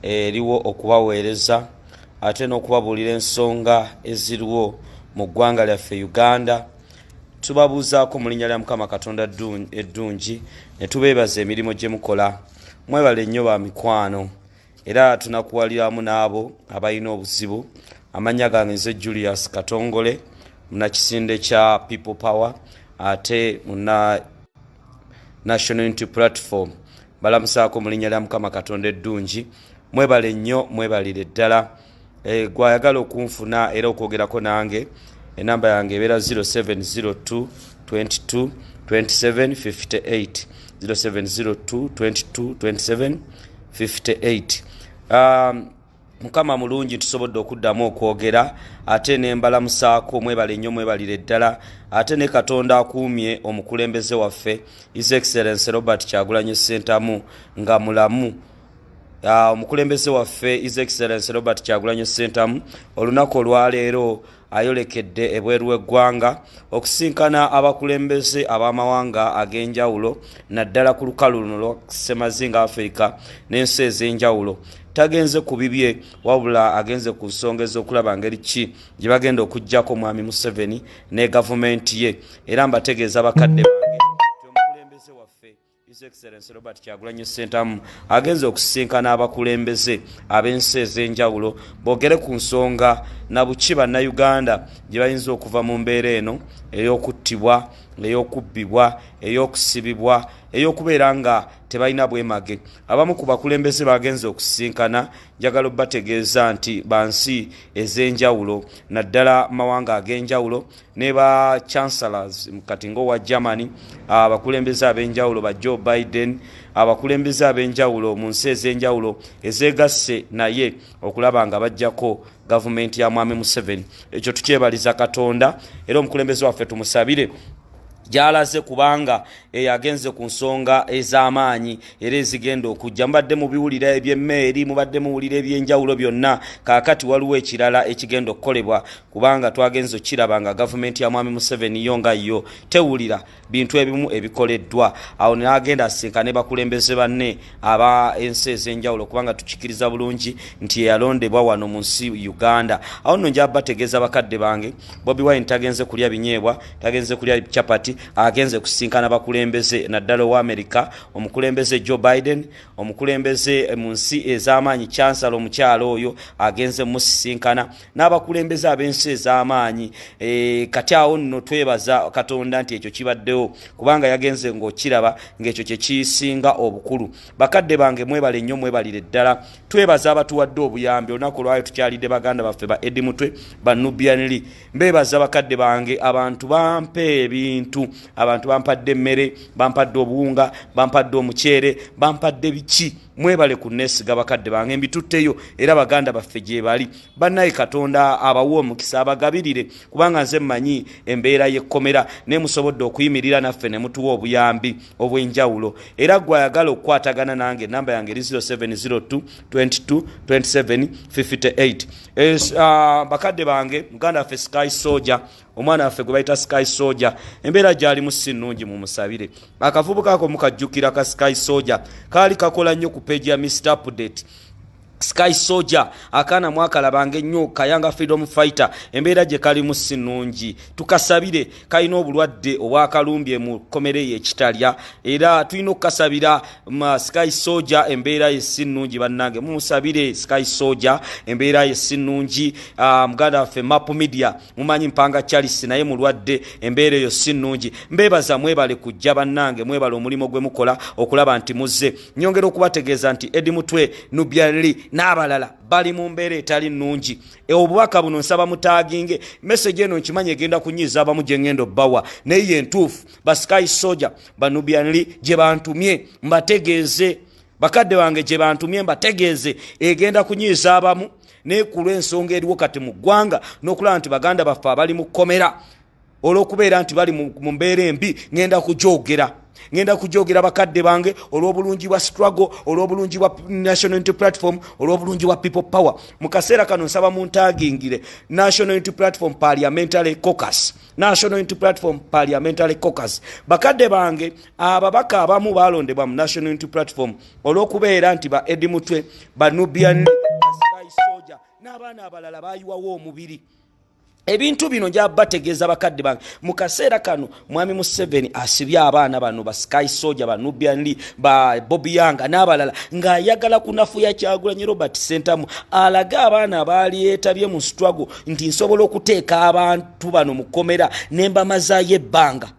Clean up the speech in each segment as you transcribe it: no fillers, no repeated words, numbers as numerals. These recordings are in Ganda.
eriwo okubaweereza ate n'okubabuulira ensonga eziriwo mu ggwanga lyaffe Uganda. Tubabuuzaako mu linnya lya Mukama Katonda eddungi ne tubeebaza emirimu gye mukola. Mwebale nnyo ba mikwano era tunakuwaliramu n'abo abalina obuzibu. Amannya gange nze Julius Katongole munakisinde kya People Power ate muna National Unity Platform. Balamusaako mu linnya lya Mukama Katonda eddungi. Mwebale nnyo, mwebalire ddala. Gwayagala okunfuna era okwogerako nange enamba yange ebeera 0702 22 27 58 0702 22 27 58. Mukama mulungi tusobodde okuddamu okwogera ate nembalamusaako mwebale nnyo mwebalire ddala ate ne Katonda akuumye omukulembeze waffe His Excellency Robert Kyagulanyi Ssentamu nga mulamu. Omukulembeze waffe His Excellency Robert Kyagulanyi Ssentamu olunaku olwaleero ayolekedde ebweru w'eggwanga okusinkana abakulembeze ab'amawanga ag'enjawulo naddala ku lukalu luno lwa Ssemazinga Africa n'ensi ez'enjawulo. Tagenze ku bibye wabula agenze ku nsonga ez'okulaba ngeri ki gye bagenda okuggyako Mwami Museveni ne gavumenti ye era mbategeeza bakadde bange omukulembeze waffe His Excellency Robert Kyagulanyi Ssentamu agenze okusinkana abakulembeze ab'ensi ez'enjawulo boogere ku nsonga na buki bannayuganda gye bayinza okuva mu mbeera eno ey'okuttibwa, ey'okubbibwa, ey'okusibibwa, ey'okubeera nga tebalina bwemage. Abamu ku bakulembeze bagenze okusinkana njagala obbategeeza nti bansi ez'enjawulo naddala mawanga ag'enjawulo ne ba chancellors kati ng'owa Germany, abakulembeze ab'enjawulo ba Joe Biden, abakulembeze ab'enjawulo mu nsi ez'enjawulo ezeegasse naye okulaba nga bajjako gavumenti ya Mwami Museveni. Ekyo tukyebaliza Katonda era omukulembeze waffe tumusabire gyalaze kubanga yagenze ku nsonga ez'amaanyi era ezigenda okujja. Mubadde mubiwulira eby'emmeeri, mubadde muwulira ebyenjawulo byonna. Kaakati waliwo ekirala ekigenda okukolebwa kubanga twagenze okiraba nga gavumenti ya Mwami Museveni yo nga yo tewulira bintu ebimu ebikoleddwa. Awo n'agenda asinkana ne bakulembeze banne aba ensi ez'enjawulo kubanga tukikiriza bulungi nti yalondebwa wano mu nsi Uganda. Awo nno nja bategeeza bakadde bange Bobi Wine tagenze kulya binyeebwa, tagenze kulya chapati, agenze kusinkana bakulembeze naddala wa America, omukulembeze Joe Biden, omukulembeze mu nsi ez'amaanyi Chancellor omukyalo oyo agenze musisinkana n'abakulembeze ab'ensi ez'amaanyi. Kati awo nno twebaza Katonda nti ekyo kibaddewo kubanga yagenze ng'okiraba ng'ekyo kye kisinga obukulu. Bakadde bange mwebale nnyo mwebalire ddala. Twebaza abatuwadde obuyambi olunaku lwayo tukyalidde baganda baffe ba Edi Mutwe ba Nubianili. Mbebaza bakadde bange abantu bampe ebintu, abantu bampadde emmere, bampadde obuwunga, bampadde omuceere, bampadde biki. Mwebale ku nneesiga bakadde bange mbitutteyo era baganda baffe gye bali. Bannaye Katonda abawa omukisa abagabirire kubanga nze mmanyi embeera y'ekkomera ne musobodde okuyimirira naffe ne mutuwa obuyambi obw'enjawulo. Era gwe ayagala okukwatagana nange namba yange eri 0702 22 27 58. Bakadde bange muganda waffe Sky Soldier, omwana waffe gwe bayita Sky Soldier, embeera gy'alimu si nnungi mu musabire. Akavubuka ako mukajjukira ka Sky Soldier kaali kakola nnyo ku page ya Mr. Update. Sky Soldier akaana mwakalabanga ennyo kayanga freedom fighter, embeera gye kalimu si nnungi. Tukasabire, kalina obulwadde obwakalumbye mu kkomere ye Kitalya era tulina okukasabira Sky Soldier embeera ye si nnungi. Bannange mumusabire Sky Soldier embeera ye si nnungi. Muganda waffe Map Media mumanyi Mpanga Charles naye mulwadde, embeera eyo si nnungi. Mbebaza mwebale kujja bannange, mwebale omulimu gwe mukola okulaba nti muzze. Nyongera okubategeeza nti Edi Mutwe, Nubianili n'abalala bali mu mbeera etali nnungi. Obubaka buno nsaba mutaaginge message eno nkimanyi egenda kunyiza abamu gye ngendo bbawa naye entuufu. Ba Sky Soldier ba Nubianili gye bantumye mbategeeze, bakadde bange gye bantumye mbategeeze egenda kunyiza abamu ne ku lw'ensonga eriwo kati mu ggwanga n'okulaba nti baganda baffe abali mu kkomera olw'okubeera nti bali mu mbeera embi ngenda kujoogera. ngenda kujogera bakadde bange olw'obulungi bwa struggle, olw'obulungi bwa National Unity Platform, olw'obulungi bwa People Power. Mu kaseera kano nsaba muntagingire National Unity Platform Parliamentary Caucus. National Unity Platform Parliamentary Caucus. Bakadde bange ababaka abamu balondebwa mu National Unity Platform olw'okubeera nti ba Eddie Mutwe, ba Nubian Sky Soldier n'abaana abalala bayiwawo omubiri. Ebintu bino nja bategeeza bakadde bange mu kaseera kano mwami Museveni asibya abaana bano ba Sky Soldier, ba Nubian Lee, ba Bobi Yanga n'abalala ng'ayagala kunafuya Kyagulanyi Robert Sentamu alaga abaana abaali yeetabye mu struggle nti nsobola okuteeka abantu bano mu kkomera n'embamazayo ebbanga.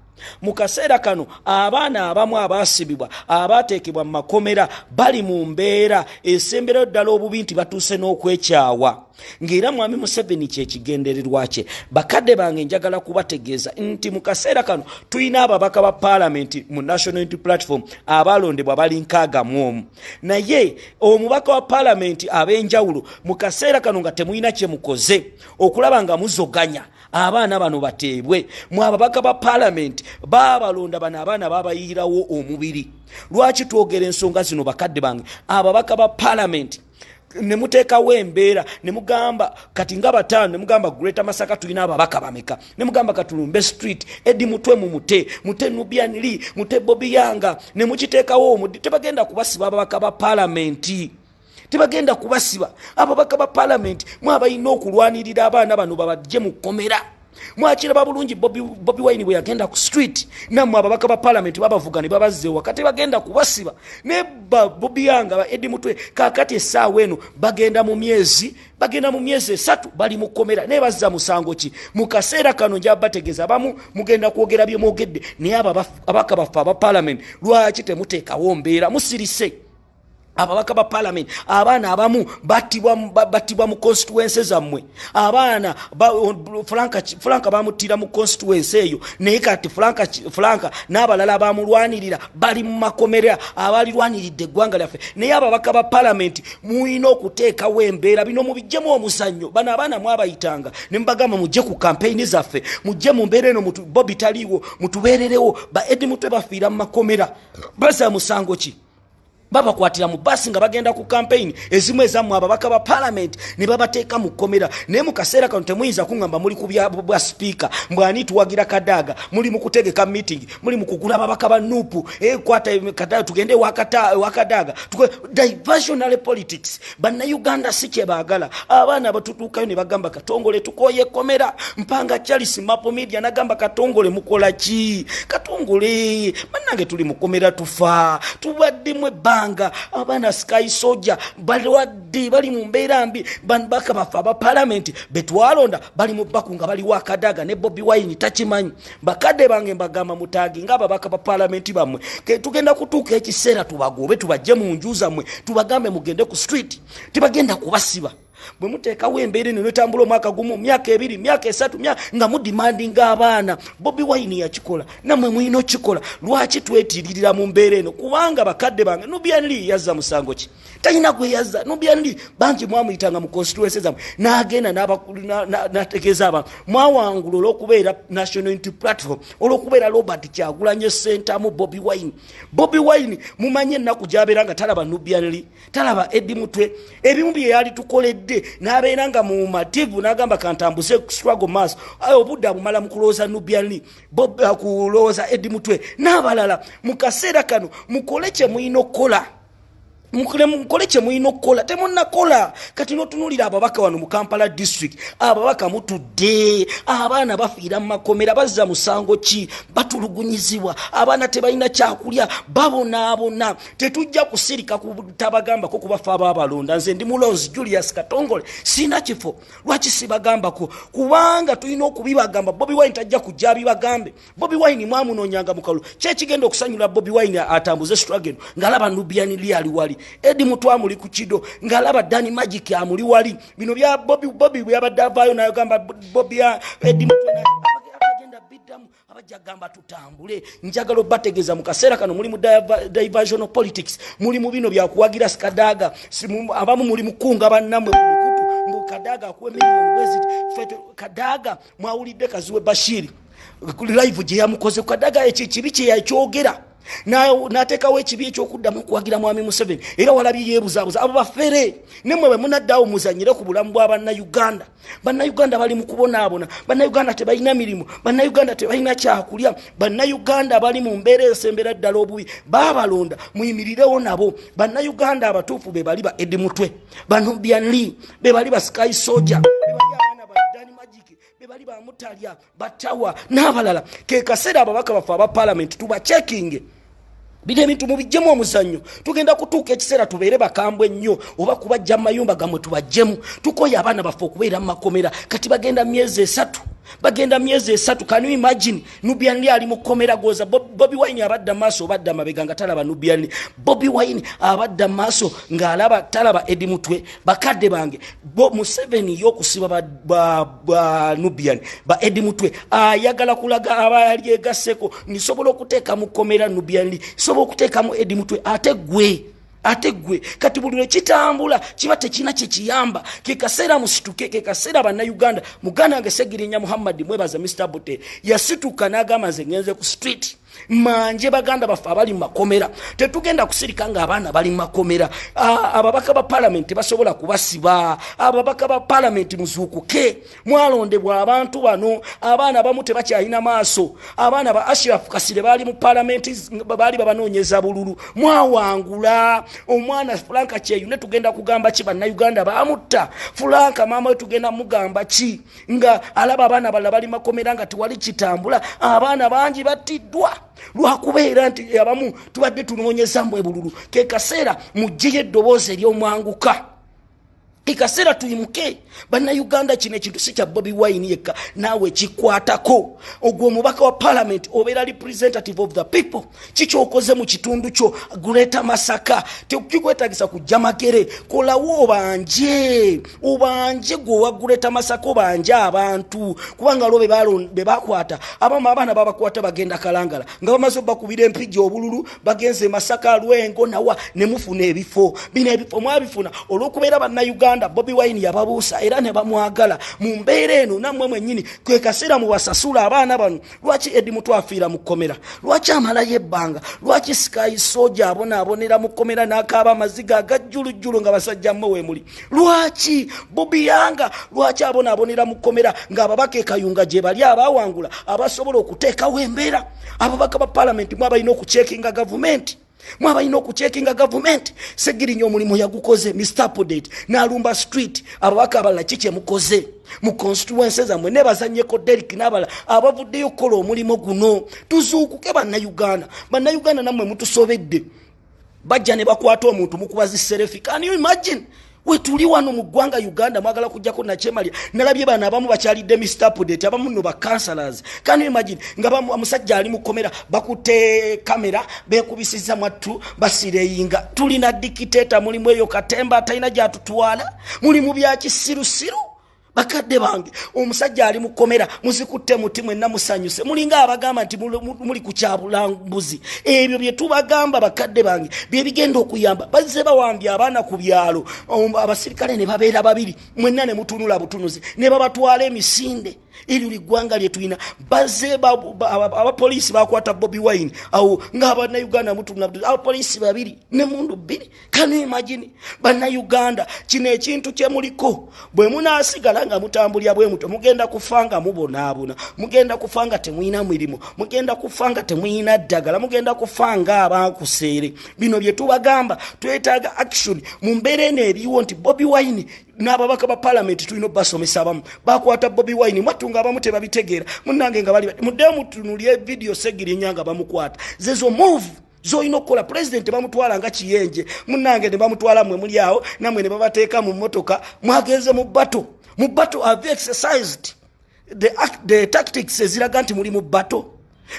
Mu kaseera kano abaana abamu abaasibibwa abaateekebwa mu makomera bali mu mbeera esemberayo ddala obubi nti batuuse n'okwekyawa. Ng'era mwami Museveni kyekigendererwa kye. Bakadde bange njagala kubategeeza nti mu kaseera kano tulina ababaka ba Parliament mu National Unity Platform abalondebwa bali 61. Naye omubaka wa Parliament ab'enjawulo mu kaseera kano nga temulina kye mukoze okulaba nga muzoganya abaana bano bateebwe. Mu ababaka ba Parliament baabalonda bano abaana baabayirawo omubiri. Lwaki twogera ensonga zino bakadde bange? Ababaka ba Parliament ne muteekawo embeera ne mugamba kati nga bataano ne mugamba Greater Masaka tulina ababaka bameka, ne mugamba Katulumbe Street Eddie Mutwe mu mute Nubian Lee, mute Bobi Yanga, ne mukiteekawo omudi. Tebagenda kubasiba ababaka ba Parliament. Tebagenda kubasiba ababaka ba Parliament. Mwabalina okulwanirira abaana bano babajje mu kkomera. Mwakira babulungi Bobi Wine bwe yagenda ku street nammwe ababaka ba Parliament babavuga ne babazze wakati bagenda kubasiba ne Bobi Yanga ba Eddie Mutwe kakati essaawa eno bagenda mu myezi 3 bali mu kkomera ne bazza musango ki. Mu kaseera kano nja bategeeza abamu mugenda kwogera bye mwogedde naye ababaka baffe aba Parliament lwaki temuteekawo mbeera musirise ababaka ba Parliament? Abaana abamu battibwa mu constituency zammwe. Abaana Franka bamutira mu constituency eyo naye kati Franka n'abalala bamulwanirira bali mu makomera abalirwaniridde eggwanga lyaffe. Naye ababaka ba Parliament muyina okuteekawo embeera bino mubijjemu omuzannyo. Bano abaana mwabayitanga ne mbagamba mujje ku campaign zaffe, mujje mu mbeera eno Bobi taliiwo mutubeererewo. Ba Eddie Mutwe bafiira mu makomera baza musango ki? Babakwatira mu basi nga bagenda ku campaign ezimu ezammwe ababaka ba Parliament ne babateeka mu kkomera. Naye mu kaseera kano temuyinza kuŋŋamba muli ku bwa speaker mbwani tuwagira Kadaga, muli mu kutegeka meeting, muli mu kugula ababaka ba Nupu kwata Kadaga tugende wakadaga diversionary politics. Bannayuganda si kye baagala. Abaana batutuukayo ne bagamba Katongole tukoye kkomera. Mpanga Charles Mapo Media nagamba Katongole mukola ki? Katongole bannange tuli mu kkomera tufa tubaddemu abaana Sky Soldier bali mu mbeera mbi. Baka baffe aba Parliament betwalonda bali mu bbaku nga bali wakadaga ne Bobi Wine takimanyi. Bakadde bange mbagamba mutaagi nga ababaka ba Parliament bammwe tugenda kutuuka ekiseera tubagobe tubajje mu nju zammwe tubagambe mugende ku street. Tebagenda kubasiba. Bwe muteekawo embeera eno netambula omwaka gumu, myaka 2, myaka 3 nga mudimandinga abaana. Bobi Wine yakikola nammwe muyina okikola. Lwaki twetiririra mu mbeera eno? Kubanga bakadde bange Nubian Lee yazza musango ki? Talina gwe yazza. Nubian Lee bangi mwamuyitanga mu constituency zammwe n'agenda n'ategeeza abantu mwawangula olw'okubeera National Unity Platform, olw'okubeera Robert Kyagulanyi Sentamu Bobi Wine. Bobi Wine mumanye ennaku gy'abeera nga talaba Nubian Lee, talaba Eddie Mutwe. Ebimu bye yali tukoledde n'abeera nga mu mativu n'agamba kantambuze struggle mass obudde bumala mu kulowooza Nubian Lee, kulowooza Eddie Mutwe n'abalala. Mu kaseera kano mukole kye muyina okukola. Mukole kye muyina okukola. Temunnakola. Kati n'otunuulira ababaka wano mu Kampala district ababaka mutudde. Abaana bafiira mu makomera bazza musango ki? Batulugunyizibwa. Abaana tebalina kyakulya babonaabona. Tetujja kusirika kutabagambako kubafa ababalonda. Nze ndi Mulonzi Julius Katongole sina kifo. Lwaki sibagambako? Kubanga tulina okubibagamba. Bobi Wine tajja kujja bibagambe. Bobi Wine mwamunoonyanga mu kalulu. Kyekigenda okusanyula Bobi Wine atambuze struggle ng'alaba Nubian Lee ali wali. Eddie Mutwe amuli ku kido ng'alaba Danny Magic amuli wali. Bino bya Bobi bwe yabadde avaayo n'ayogamba Bobi ya Eddie Mutwe agenda biddamu abajja gamba tutambule. Njagala obategeeza mu kaseera kano muli mu diversional politics, muli mu bino bya kuwagira Kadaga, abamu muli mukunga bannammwe mu mikutu mbu Kadaga akuwe million bweziti. Kadaga mwawulidde Kaziwe Bashiri live gye yamukoze. Kadaga ekibi kye yakyogera n'ateekawo ekibi ekyokuddamu okuwagira mwami Museveni era walabye yeebuzaabuza abo bafere nemwe bwe munaddawo muzanyire ku bulamu bwa bannayuganda. Bannayuganda bali mu kubonaabona, bannayuganda tebalina mirimu, bannayuganda tebalina kyakulya, bannayuganda bali mu mbeera esembera ddala obubi. Baabalonda muyimirirewo nabo. Bannayuganda abatuufu be bali ba Edi Mutwe, Banubian Lee, be bali ba Sky Soldier, be bali abaana ba Dani Magic, be bali ba Mutalya, Batawa n'abalala. Ke kaseera ababaka baffe aba parliament tuba checking bide bintu mubijjemu omuzannyo. Tugenda kutuuka ekiseera tubeere bakambwe nnyo oba kubajja mu mayumba gammwe tubajjemu. Tukoye abaana baffe okubeera mu makomera kati bagenda myezi 3. Can you imagine? Nubian Lee ali mu komera goza. Bobi Wine abadda maaso obadda mabega nga talaba Nubian Lee. Bobi Wine abadda maaso nga alaba talaba Edi Mutwe. Bakadde bange Museveni y'okusiba ba Nubian ba Edi Mutwe ayagala kulaga abaali egasseko nisobola okuteeka mu komera Nubian Lee, sobola okuteeka mu Edi Mutwe. Ate gwe kati buli kitambula kiba tekina kyekiyamba. Ke kaseera musituke, ke kaseera bannayuganda. Muganda wange Segirinya Muhammad mwebaza Mr. Bote yasituka n'agamba nze ngenze ku street manje baganda baffe abali mu makomera. Tetugenda kusirika nga abaana bali mu makomera. Ababaka ba parliament basobola kubasiba. Ababaka ba parliament muzuukuke. Mwalondebwa abantu bano. Abaana bamu tebakyalina maaso. Abaana ba Ashraf Kasire bali mu parliament bali babanoonyeza bululu. Mwawangula. Omwana Franka Kyeyu ne tugenda kugamba ki bannayuganda bamutta. Franka maama we tugenda mugamba ki nga alaba abaana bala bali makomera nga tiwali kitambula. Abaana bangi battiddwa lwakubeera nti abamu tubadde tunoonyeza mbwe bululu. Ke kaseera muggiye eddoboozi ery'omwanguka. Ikasera tuyimuke bannayuganda kino ekintu si kya Bobi Wine yekka naawe kikwatako. Ogwo omubaka wa parliament obeera representative of the people. Kikyokoze mu kitundu kyo Greater Masaka tekikwetagisa kujja Makere. Kolawo obanje gwe wa Greater Masaka obanje abantu kubanga lobe bakwata abaana babakwata bagenda Kalangala nga bamaze bakubira empijja obululu bagenze Masaka Lwengo nawa ne mufuna ebifo bino ebifo mwabifuna olw'okubeera bannayuganda Bobi Wine yababuusa era ne bamwagala mu mbeera eno. Nammwe mwennyini kwe kaseera mubasasula abaana bano. Lwaki Edi Mutwe afiira mu kkomera? Lwaki amalayo ebbanga? Lwaki Sky Soldier abonaabonera mu kkomera n'akaaba amaziga agajjulujjulu nga basajja mmwe weemuli? Lwaki Bobi Yanga lwaki abonaabonera mu kkomera ng'ababaka e Kayunga gye bali abaawangula abasobola okuteekawo embeera? Ababaka ba parliament mwabalina okucekinga gavumenti. Mwabalina okucekinga gavumenti. Segirinya omulimu yagukoze Mr. Podate n'alumba street. Ababaka abalala kiki mukoze mu constituency zammwe ne bazannyeko Derek n'abala abavuddeyo okukola omulimu guno. Tuzuukuke bannayuganda. Bannayuganda nammwe mutusobedde. Bajja ne bakwata omuntu mukubazi serefi. Can you imagine? We tuli wano mu ggwanga Uganda mwagala kujjako na Kyemalia. Nalabye bana abamu bakyalidde Mr. Podate abamu no ba councillors. Can you imagine? Nga omusajja ali mu komera bakutte kamera bekubisiza mwattu basireyinga. Tulina dictator mulimu eyo Katemba atalina gyatutwala. Muli mu bya kisirusiru. Bakadde bange omusajja ali mu komera muzikutte muti mwenna musanyuse. Mulinga abagamba nti muli ku kyabulambuzi. Ebyo bye tubagamba bakadde bange bye bigenda okuyamba. Bazze bawambye abaana ku byalo. Abasirikale ne babeera babiri mwenna ne mutunula butunuzi ne babatwala emisinde. Eri liggwanga lye tulina bazze abapoliisi bakwata Bobi Wine awo ng'abannayuganda mutunula abapoliisi babiri ne mundu bbiri. Can you imagine? Bannayuganda kino ekintu kye muliko bwe munaasigala nga mutambulya bwe muto mugenda kufanga mubonaabona, mugenda kufanga temuyina mirimu, mugenda kufanga temuyina ddagala, mugenda kufanga abankuseere. Bino bye tubagamba twetaaga action mu mbeera eno eriwo nti Bobi Wine n'ababaka ba parliament tulina basomesa abamu bakwata Bobi Wine mwatunga abamu tebabitegeera munnange nga bali muddemu mutunulye video Segirinya nga bamukwata zezo move zoyina okukola. President bamutwala nga kiyenje munnange ne bamutwala mwe muli awo namwe ne babateeka mu mmotoka mwagenze mu battle have exercised the tactics eziraga nti muli mu battle.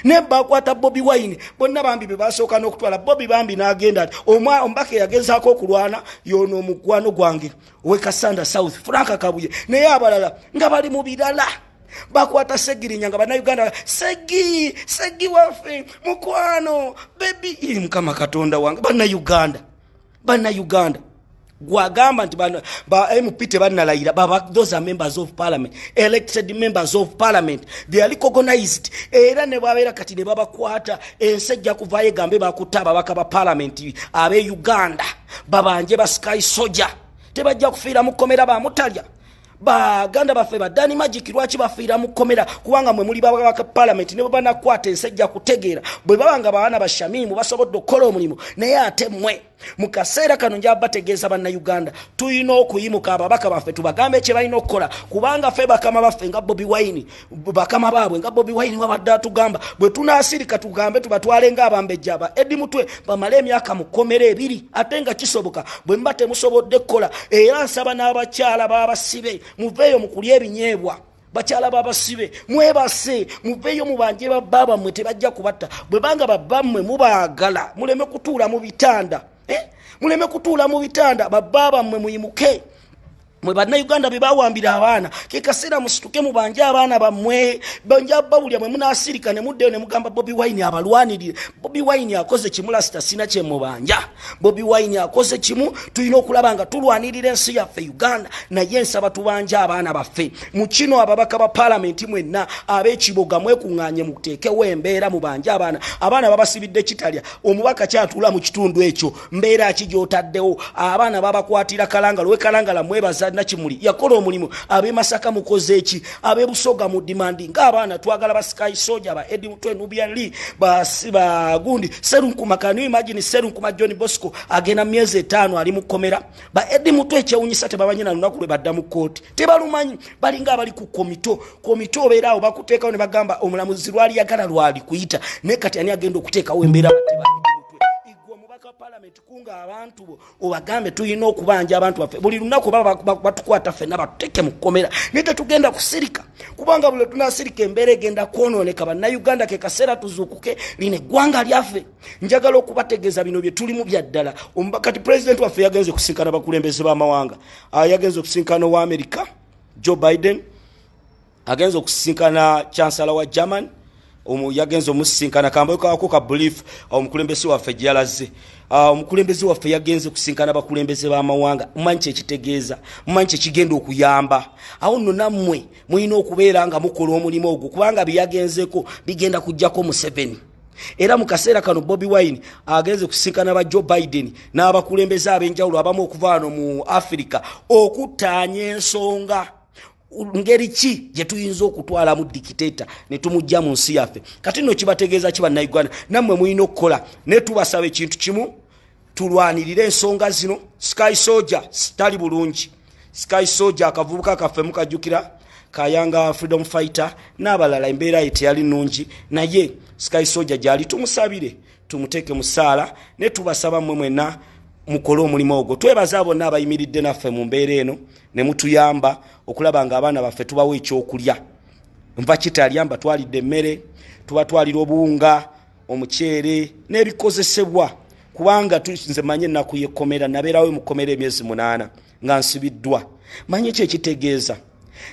Ne bakwata Bobi Wine bonna bambi be basooka n'okutwala Bobi bambi n'agenda ombaka yagezaako okulwana yono omukwano gwange we Kasanda South Franka Kabuye naye abalala nga bali mu birala. Bakwata Segirinya nga bannayuganda segi waffe mukwano baby Mukama Katonda wange. Bannayuganda gwagamba nti ba MP tebannalayira those are members of parliament, elected members of parliament, they are recognized. Era ne babeera kati ne babakwata ensejja kuvaayo egambe bakutaba bakaba parliament abe Uganda babanje ba Sky Soldier tebajja kufiira mu komera ba mutalya baganda baffe badani magic lwaki bafiira mu komera kubanga mwe muli baka parliament ne banakwata ensejja kutegeera bwe babanga baana bashamimu basobodde okukola omulimu naye ate mmwe mu kaseera kano nja bategeeza banna Uganda tuyina okuyimuka ababaka baffe tubagambe kye balina okukola kubanga ffe bakama baffe nga Bobi Wine bakama baabwe nga Bobi Wine wabadde atugamba bwe tunaasirika tugambe tubatwale nga abambejja aba Eddi Mutwe bamale emyaka mu komera ebiri ate nga kisoboka bwe mba temusobodde kukola era nsaba n'abakyala babasibe muveeyo mukulya ebinyeebwa bakyala babasibe mwebase muveeyo mubanje bababa mwe tebajja kubatta bwe banga babammwe mubaagala muleme kutuula mu bitanda muleme kutuula mu bitanda bababa mwe muyimuke mwe banna Uganda bebawambira abaana kekasera musituke mubanje abaana bamwe banja babulya mwe munasirika ne mudde ne mugamba Bobi Wine abalwanirire Bobi Wine akoze kimula sina kye mubanja Bobi Wine akoze kimu tulina okulaba nga tulwanirira ensi yaffe Uganda naye nsaba tubanja abaana baffe mu kino ababaka ba parliament mwenna ab'ekiboga mwekunganye muteekewo embeera mubanje abaana babasibidde kitalya omubaka kyatula mu kitundu ekyo mbeera kijotaddewo abaana babakwatira kalangala we kalangala mwebaza nakimuli yakola omulimu abe Masaka mukoze eki abe Busoga mu demanding ng'abaana twagala ba Sky Soldier ba Eddi Mutwe Nubian Lee ba gundi Serunkuma kanu imagine Serunkuma John Bosco agena myezi 5 ali mu komera ba Eddi Mutwe kyewunyisa tebabanyina lunaku lwe badda mu court tebalumanyi balinga abali ku komito obeerawo bakuteekawo ne bagamba omulamuzi lwali yagala lwali kuyita ne kati ani agenda okuteekawo embeera bateba parliament kunga abantu obagambe tuyina okubanja abantu baffe buli lunaku batukwata ffenna batuteke mu komera nete tugenda kusirika kubanga buli tunasirika embeera egenda kwonooneka banna Uganda ke kaseera tuzuukuke line eggwanga lyaffe njagala okubategeeza bino bye tulimu bya ddala kati president waffe yagenze kusinkana bakulembeze b'amawanga yagenze okusinkana wa America Joe Biden agenze okusinkana chancellor wa Germany yagenze omusinkana kambayo kako ka belief omukulembeze waffe gyalaze omukulembeze waffe yagenze kusinkana bakulembeze b'amawanga mmanyi ekitegeeza mmanyi ekigenda okuyamba awo nno nammwe mulina okubeera nga mukola omulimu ogwo kubanga byagenzeko bigenda kujjako Museveni era mu kaseera kano Bobi Wine agenze kusinkana ba Joe Biden n'abakulembeze ab'enjawulo abamu okuva wano mu Africa okutaanya ensonga ngeri ki je tuyinza okutwala mu dictator ne tumujja mu nsi yaffe kati no kibategeeza kiba na Uganda nammwe mulina okukola ne tubasaba ekintu kimu tulwanirire ensonga zino Sky Soldier stali bulungi Sky Soldier akavubuka kaffe mukajukira kayanga freedom fighter n'abalala embeera ete yali nungi naye Sky Soldier jali tumusabire tumuteke musaala ne tubasaba mmwe mwenna mukolo omulimu ogwo twebaza bonna abayimiridde naffe mu mbeera eno ne mutuyamba okulaba nga abaana baffe tubawo ekyokulya nva kitalyamba twalidde emmere tubatwalira obuwunga omuceere n'ebikozesebwa kubanga tuzinze manye ennaku y'ekkomera nabeerawo mu kkomera emyezi 8 nga nsibiddwa manye ekyo ekitegeeza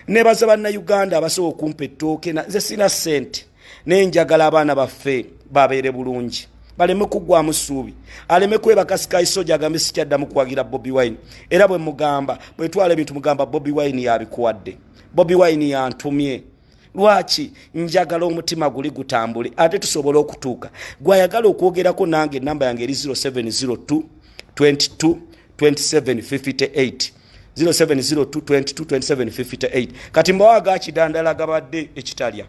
nebaza banna Uganda abasobola okumpa ettooke nze sina ssente nenjagala abaana baffe babeere bulungi baleme kugwamu ssuubi aleme kwebaka Sky Soldier agambe sikyaddamu kuwagira Bobi Wine era bwe mugamba bwe twala ebintu mugamba Bobi Wine yabikuwadde Bobi Wine yantumye lwaki njagala omutima guli gutambule ate tusobola okutuuka gwayagala okwogerako nange enamba yange eri 0702 22 2758 0702 22 2758 kati mbawaga kidandala gabadde ekitalya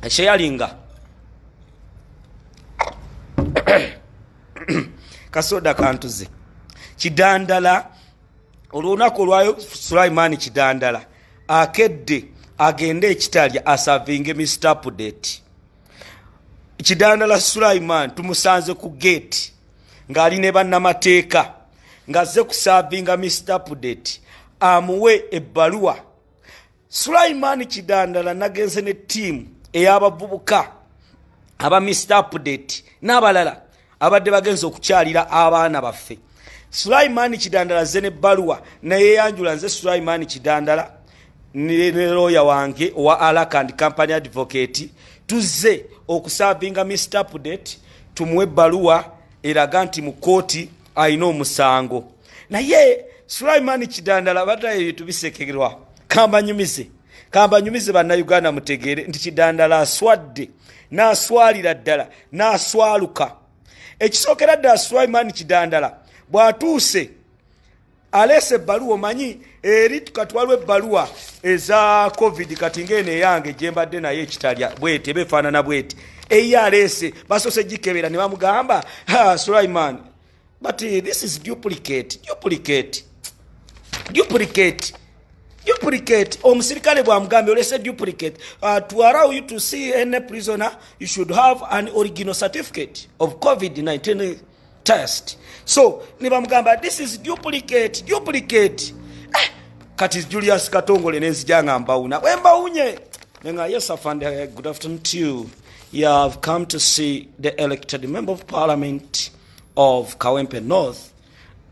esheyalinga kasoda kantuze kidandala olunaku lwayo Sulaiman kidandala akedde agende ekitalya asavinge Mr. Update kidandala Sulaiman tumusanze ku gate ngali ne bannamateeka ngaze kusavinga Mr. Update amuwe ebbaluwa Sulaiman kidandala nagenze ne team eyabavubuka aba Mr. Update n'abalala abadde bagenze okukyalira abaana baffe Sulaiman kidandala zene baluwa naye yanjula nze Sulaiman kidandala ne lawyer wange wa Alaka and Company Advocate tuze okusavinga Mr. Update tumuwe baluwa eraga nti mu kooti ayina omusango naye Sulaiman Kidandala bataye tubisekerwa kamba nyumize bannayuganda mutegere nti Kidandala aswadde n'aswalira ddala n'aswaluka ekisookera ddala Sulaiman Kidandala bw'atuuse alese ebbaluwa omanyi eri tukatwalwa ebbaluwa eza covid kati ng'eno eyange gye mbadde naye ekitalya bwete eba efaanana bwete eyi alese basoose gikebera ne bamugamba Sulaiman but this is duplicate omusirikale bwamugambye olese duplicate to allow you to see any prisoner you should have an original certificate of COVID-19 test. So nibamugamba this is duplicate kati Julius Katongole nenzijanga mbawuna wembawunye nenga yes afande good afternoon to you. You have come to see the elected member of parliament of Kawempe North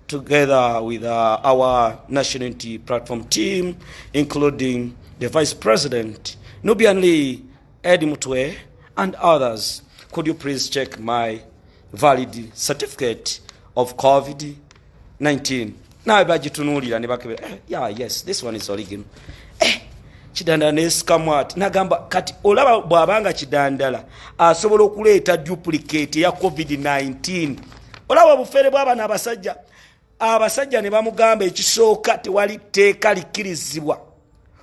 together with our national unity platform team, including the Vice President, Nubian Lee, Eddie Mutwe, and others. Could you please check my valid certificate of COVID-19? Now, yes, this one is original. Kidandala neskamwati nagamba kati olaba bwabanga Kidandala asobola okuleeta duplicate ya COVID-19. Olaba bufere bwaba abasajja ne bamugamba ekisooka tewali tteeka likkirizibwa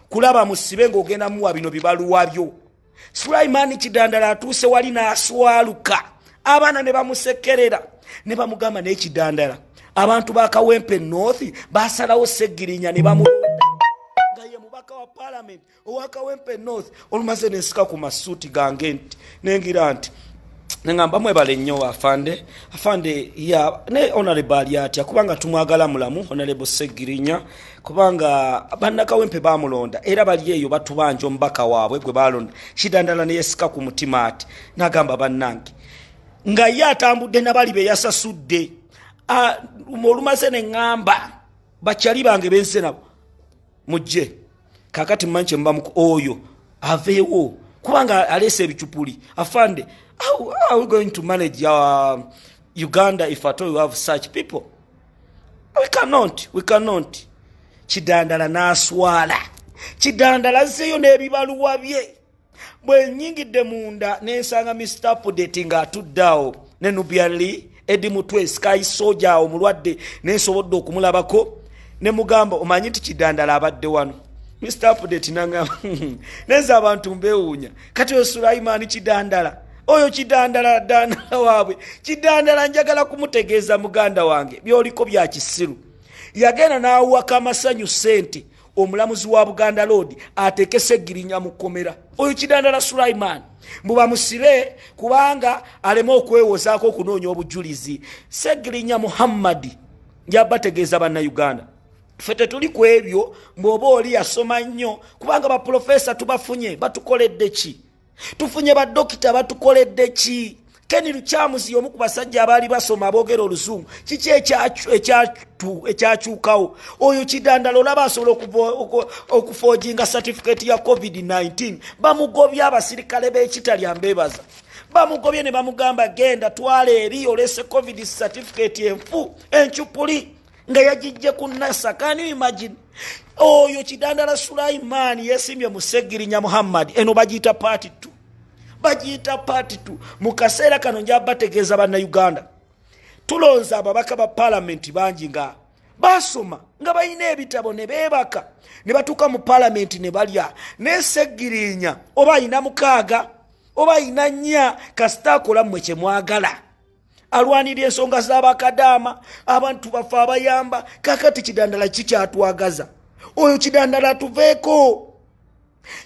kulaba musibe ng'ogenda muwa bino bibaluwa byo. Sulaiman Kidandala atuuse wali n'aswaluka abaana ne bamusekerera ne bamugamba n'Ekidandala abantu ba Kawempe North basalawo Segirinya ne bamulonda nga ye mubaka wa parliament owa Kawempe North olumaze nesika ku masuuti gange nti nengira nti nengamba mwebale nnyo afande ya ne honorable atya kubanga tumwagala mulamu honorable Segirinya kubanga banna Kawempe bamulonda era bali eyo batubanja ombaka waabwe gwe balonda Kidandala ne yesika ku mutima ati nagamba bannange nga ye atambudde nabali be yasasudde olumaze ne ngamba bakyali bange bense nabo mujje kakati manche mbamu oyo aveewo kubanga alese ebichupuli afande. How are we going to manage our Uganda if at all we have such people? We cannot. Kidandala n'aswala. Kidandala zeyo n'ebibaluwa bye. Bwe nnyingidde munda n'ensanga Mr. Update ng'atuddawo ne Nubiali Eddie Mutwe Sky Soldier omulwadde n'ensobodde okumulabako ne mugamba omanyi nti Kidandala abadde wano. Mr. Update nanga nenza abantu mbewunya kati o Sulaiman Kidandala oyo Kidandala dana waabwe Kidandala njagala kumutegeeza muganda wange byoliko bya kisiru yagenda n'awaka amasanyu sente omulamuzi wa Buganda Road ateke Segirinya mukomera oyo Kidandala Sulaiman mbuba musire kubanga alema okwewozaako okunoonya obujulizi Segirinya Muhammad yabategeeza banna Uganda fete tuli ku ebyo mboba oli yasoma nnyo kubanga ba profesa tubafunye batukoledde ki tufunye ba dokita batukoledde ki Keni Luchamuzi omu ku basajja abali basoma boogera oluzungu kiki ekyakyukawo oyo Kidandala olaba asobola okufojinga certificate ya COVID-19 bamugobya abasirikale b'ekitalya mbebaza bamugobye ne bamugamba genda twale eri olese COVID certificate enfu enchupuli nga yajijje ku NASA. Can you imagine? Oyo Kidandala Sulaiman yesimbye mu Segirinya Muhammad eno bagiyita part 2 mu kaseera kano nja bategeeza banna Uganda tulonza ababaka ba parliament bangi nga basoma nga bayina ebitabo ne beebaka ne batuuka mu parliament ne balya ne Segirinya oba ayina 6 oba ayina 4 kasita akola mmwe kye mwagala alwanira ensonga z'abakadaama abantu bafa abayamba kakati Kidandala kikyatwagaza oyo Kidandala tuveeko.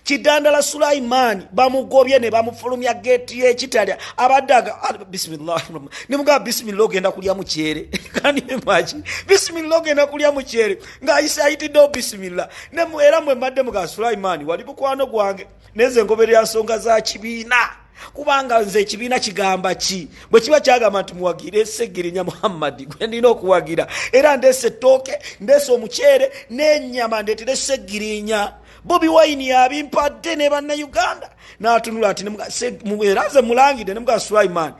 Kidandala Sulaiman bamugobye ne bamufulumya gate y'ekitalya abaddaga bismillah nimuga bismillah ogenda kulya mukyere kandi imagine bismillah ogenda kulya mukyere nga ayitidde bismillah ne era mwe madde muga Sulaiman wali bukwano gwange neze ngobere ya nsonga za kibiina kubanga nze ekibiina kigamba ki bwe kiba kyagamba nti muwagire Segirinya Muhammad gwe ndina okuwagira era ndese ettooke ndese omukyere n'ennyama ndeetere Segirinya Bobi Wine yabimpadde ne banna Uganda n'atunula ati eraze mulangide ne muga Sulaiman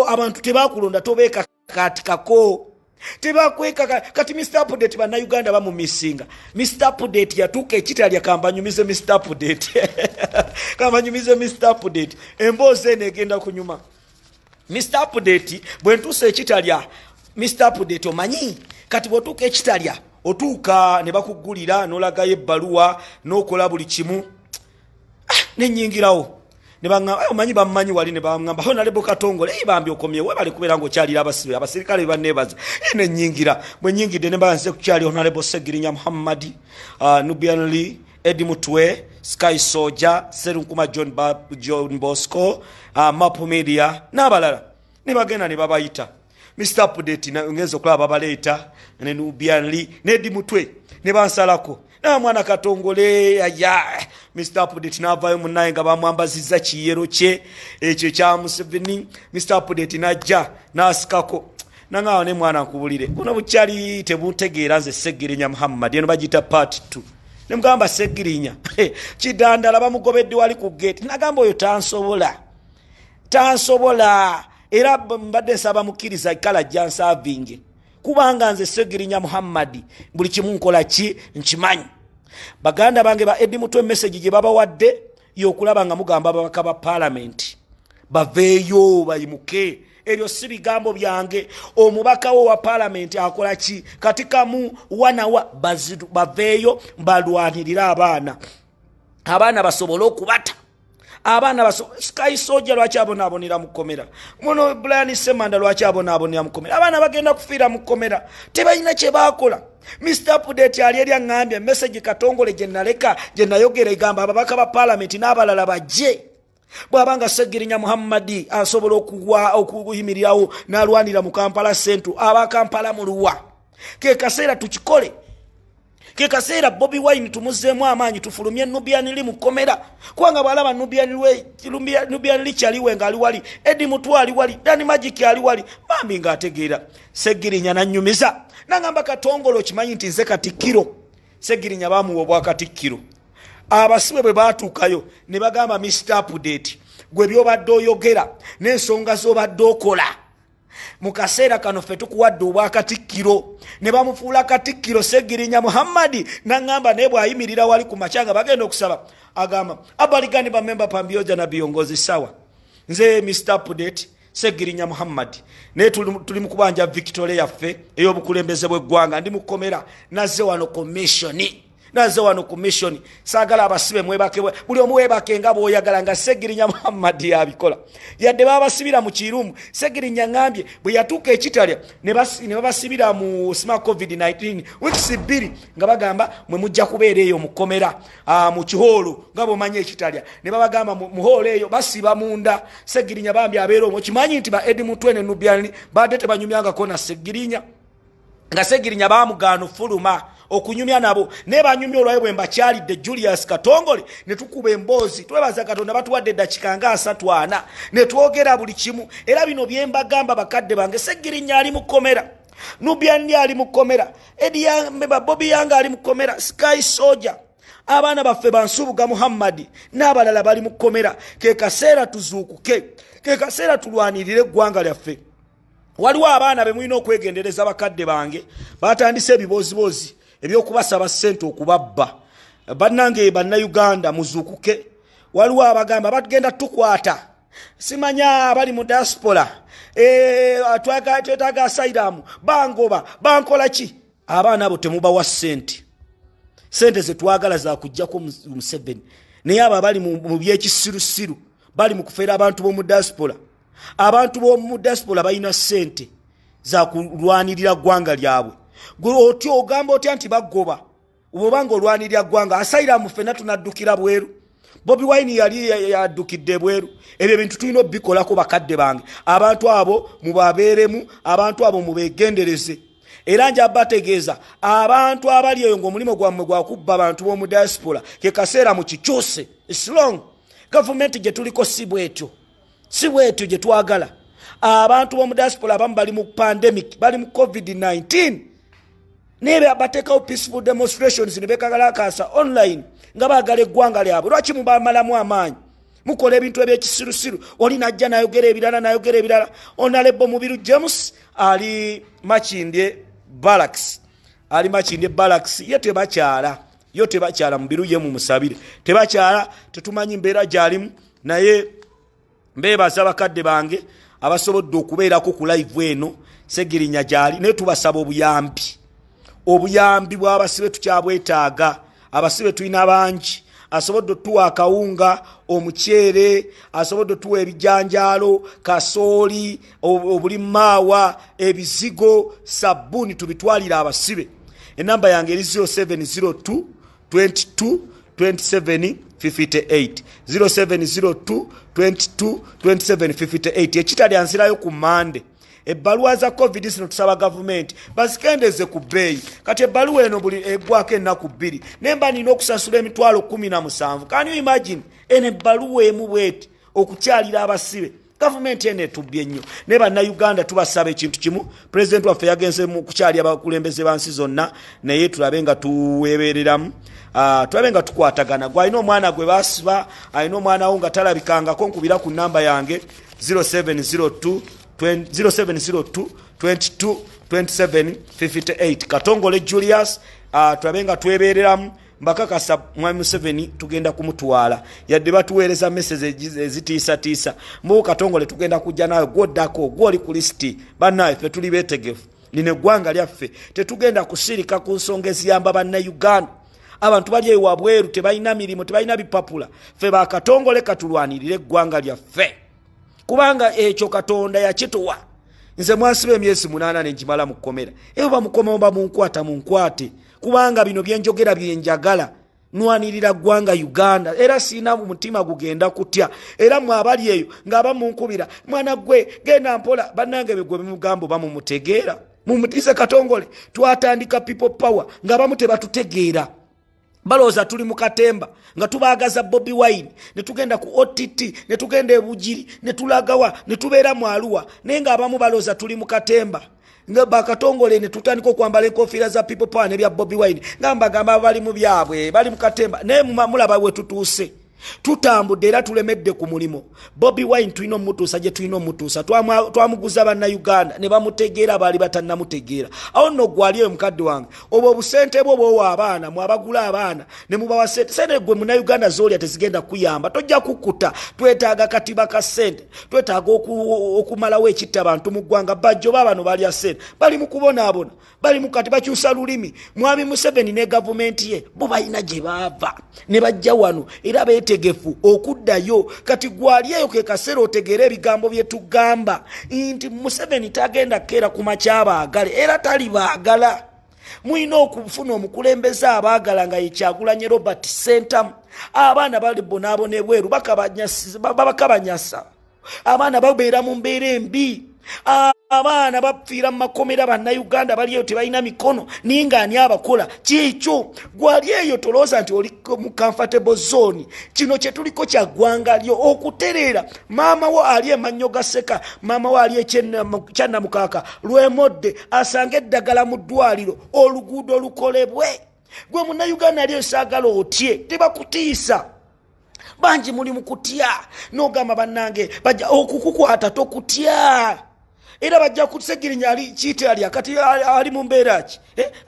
abantu tebakulonda tobeeka katikako tebakweka kati Mr. Update bannayuganda bamumisinga. Mr. Update yatuuka ekitalya kambanyumize Mr. Update kambanyumize Mr. Update emboozi eno egenda kunyuma. Mr. Update bwe ntuusa ekitalya Mr. Update omanyi kati bw'otuuka ekitalya otuuka ne bakugulira n'olagayo ebbaluwa n'okola buli kimu nenyingirawo ne bangamba omanyi bammanyi wali ne bangamba Honorable Katongole bambi okomye we bali kubeera ng'okyalira abasirikale banneebaza nenyingira bwe nyingidde ne banze kukyali Honorable Segirinya Muhammad, Nubian Lee, Eddie Mutwe, Sky Soldier, Serunkuma John Bosco, Mapu Media n'abalala ne bagenda ne babayita Mr. Update na ngezo okulaba baleeta ne Nubian Lee ne Eddie Mutwe ne bansalako na mwana Katongole ya Mr. Update n'avaayo munnaye nga bamwambazizza kiyero kye ekyo kya Museveni. Mr. Update n'ajja n'asikako nangaawo ne mwana nkubulire buno bukyali tebuntegeera nze Segirinya Muhammad eno bagita part 2 ne mugamba Segirinya kidandala bamugobedde wali ku gate nagamba oyo tansobola era mbadde nsaba mukkiriza kala jansavinge kubanga nze Segirinya Muhammad buli kimu nkola ki nkimanyi. Baganda bange ba Eddie Mutwe message gye babawadde y'okulaba nga mugamba ababaka ba parliament baveeyo bayimuke. Ebyo si bigambo byange. Omubaka wo wa parliament akola ki kati kamu wanawa baveeyo balwanirira abaana basobole okubata abaana Sky Soldier lwaki abonaabonera mu kkomera muno Brian Semanda lwaki abonaabonera mu kkomera abaana bagenda kufiira mu kkomera tebalina kye baakola. Mr. Update ali eri aŋŋambye message Katongole gye naleka gye nayogera egamba ababaka ba parliament n'abalala bajje bw'abanga Segirinya Muhammad asobola okuyimirirawo n'alwanira mu Kampala Central aba Kampala mu luwa ke kaseera tukikole. Ke kaseera Bobi Wine tumuzeemu amaanyi tufulumye Nubian Lee mu kkomera kubanga bwalaba Nubian Lee kyaliwe ng'ali wali Eddie Mutwe ali wali Dani Magic ali wali bambi ng'ategeera Segirinya nannyumiza nangamba Katongole okimanyi nti nze Katikkiro Segirinya baamuwa obwakatikkiro. Abasibe bwe baatuukayo ne bagamba Mr. Update gwe byobadde oyogera n'ensonga z'obadde okola mu kaseera kano ffe tukuwadde obwakatikkiro ne bamufuula Katikkiro Segirinya Muhammad n'aŋŋamba naye bw'ayimirira wali ku makyanga bagenda okusaba agamba abaligani bamemba pambioja na biongozi sawa nze Mr. Update Segirinya Muhammad naye tuli mu kubanja Victoria yaffe ey'obukulembeze bw'eggwanga ndi mu kkomera nazze wano commission saagala abasibe mwebake buli omu weebake nga bw'oyagala nga Segirinya Muhammad yabikola yadde babasibira mu kirumu. Segirinya ngambye bwe yatuuka ekitalya ne babasibira mu sima COVID-19 weeks 2 nga bagamba mwe mujja kubeera eyo mu kkomera mu kihoolo nga bw'omanyi ekitalya ne babagamba mu hoolo eyo basiba munda. Segirinya bambi abeera omwo kimanyi nti ba Eddie Mutwe ne Nubian badde tebanyumyangako na Segirinya nga Segirinya baamugaana fuluma okunyumya nabo ne banyumya olwayo bwe mbakyalidde Julius Katongole ne tukuba emboozi twebaza Katonda batuwadde eddakiika nga 3-4 ne twogera buli kimu era bino bye mbagamba bakadde bange Segirinya ali mu kkomera Nubian ali mu kkomera Bobi Yange ali mu kkomera Sky Soldier abaana baffe Bansubuga Muhammad n'abalala bali mu kkomera. Ke kaseera tuzuukuke ke kaseera tulwanirire eggwanga lyaffe. Waliwo abaana be mulina okwegendereza bakadde bange batandise ebiboozibozi ebyokubasaba ssente okubabba. Bannange bannayuganda muzuukuke. Waliwo abagamba bagenda tukwata simanya abali mu diaspora twetaaga asylum bangoba bankola ki. Abaana abo temubawa ssente ze twagala za kujjako Museveni naye abo abali mu byekisirusiru bali mu kufeera abantu b'omu diaspora. Abantu b'omu diaspora balina ssente za kulwanirira ggwanga lyabwe. Gwe otyo ogamba otya nti bagoba obanga olwanirira ggwanga asayiramu ffenna tunaddukira bweru. Bobi Wine yali yaddukidde bweru. Ebyo ebintu tulina obikolako bakadde bange. Abantu abo mubabeeremu, abantu abo mubeegendereze. Era nja bategeeza abantu abali eyo ng'omulimu gwammwe gwa kubba abantu b'omu diaspora ke kaseera mu kikyuse. It's wrong. Gavumenti gye tuliko si bwetyo gye twagala. Abantu b'omu diaspora abamu bali mu pandemic, bali mu COVID-19 nebe abatekawo peaceful demonstrations ne bekalakasa online nga baagala eggwanga lyabwe. Lwaki mubamalamu amaanyi mukola ebintu ebyekisirusiru oli najja nayogera ebirala Honorable Mubiru James ali Makindye Barracks ye tebakyala Mubiru ye mumusabire tebakyala tetumanyi mbeera gyalimu naye mbeebaza bakadde bange abasobodde okubeerako ku live eno Segirinya gyali naye tubasaba obuyambi bw'abasibe tukyabwetaaga abasibe tulina bangi asobodde tuwa akawunga omukyere asobodde tuwa ebijanjaalo kasooli obulimaawa ebizigo sabuni tubitwalira abasibe enamba yange eri 0702 22 27 58 0702 22 27 58 ekitali ansirayo ku Mande ebbaluwa za covid zino tusaba gavumenti bazikendeze ku bbeeyi kati ebbaluwa eno buli eggwako ennaku 2 nemba nina okusasula emitwalo 17 can you imagine eno ebbaluwa emu bweti okukyalira abasibe gavumenti eno etubbye nnyo ne bannayuganda tubasaba ekintu kimu pulezidenti waffe yagenze mu kukyalira abakulembeze bansi zonna naye tulabe nga tuweebereramu tulabe nga tukwatagana gwalina omwana gwe basiba alina omwana wo nga talabikangako nkubira ku namba yange 0702 22 27 58 Katongole Julius tulabe nga twebereramu mbakakasa mwami Museveni tugenda kumutwala yadde batuweereza message ezitiisa mbu Katongole tugenda kujja nawe gwoddako gwoli ku listi bannaye ffe tuli beetegefu lino eggwanga lyaffe tetugenda kusirika ku nsonga eziyamba bannayuganda abantu bali ewabweru tebalina mirimu tebalina bipapula ffe bakatongole katulwanirire eggwanga lyaffe kubanga ekyo Katonda yakituwa nze mwasibe emyezi 8 nenjimala mu kkomera eyo bamukomomba munkwate kubanga bino byenjogera byenjagala nwanirira ggwanga Uganda era sina mu mutima gugenda kutya era mwabali eyo ngaba munkubira mwana gwe genda mpola bannange begwe bimugambo bamumutegeera mumutise Katongole twatandika people power ngaba mute batutegeera baloza tuli mu katemba nga tubagaza Bobi Wine ne tugenda ku OTT ne tugenda ebujiri ne tulagawa ne tubeera mu Arua nenga abamu baloza tuli mu katemba nga bakatongole ne tutandika kwambala enkofiira za people power ne bya Bobi Wine ngamba gamba bali mu byabwe bali mu katemba ne mulaba we tutuuse tutambudde era tulemedde ku mulimo Bobi Wine tulina omutuusa gye tulina omutuusa twamuguza bannayuganda ne bamutegeera baali batannamutegeera awo nno gwali eyo mukadde wange obwo obusente bwo bwowa abaana mwabagula abaana ne mubawa sente gwe munnayuganda zoolya tezigenda kuyamba tojja kukuta twetaaga katiba ka sente twetaaga okumalawo ekitta abantu mu ggwanga bajjo babano balya sente bali mu kubonaabona bali mu kati bakyusa lulimi mwami Museveni ne gavumenti ye bo balina gye baava ne bajja wano era tegefu okuddayo kati gwali eyo ke kasero otegere ebigambo bye tugamba nti Museveni tagenda kera ku makyabagale era tali baagala muina okufuna omukulembeze abaagala nga yekyagulanye Robert Sentam abaana bali bonaabone bweru babakabanyasa abaana babeera mu mbeera embi abaana bafiira mu makomera bannayuganda bali eyo tebalina mikono ninga ani abakola kyekyo gwali eyo tolooza nti oli mu comfortable zone kino kye tuliko kya ggwanga lyo okutereera maama wo ali emannyo gaseka maama wo ali ekyannamukaaka lwemodde asanga eddagala mu ddwaliro oluguudo olukolebwe gwe munnayuganda ali esaagala otye tebakutiisa bangi muli mu kutya n'ogamba bannange bajja okukukwata tokutya era bajja kutegerinya ali kiti ali akati ali mu mbeera ki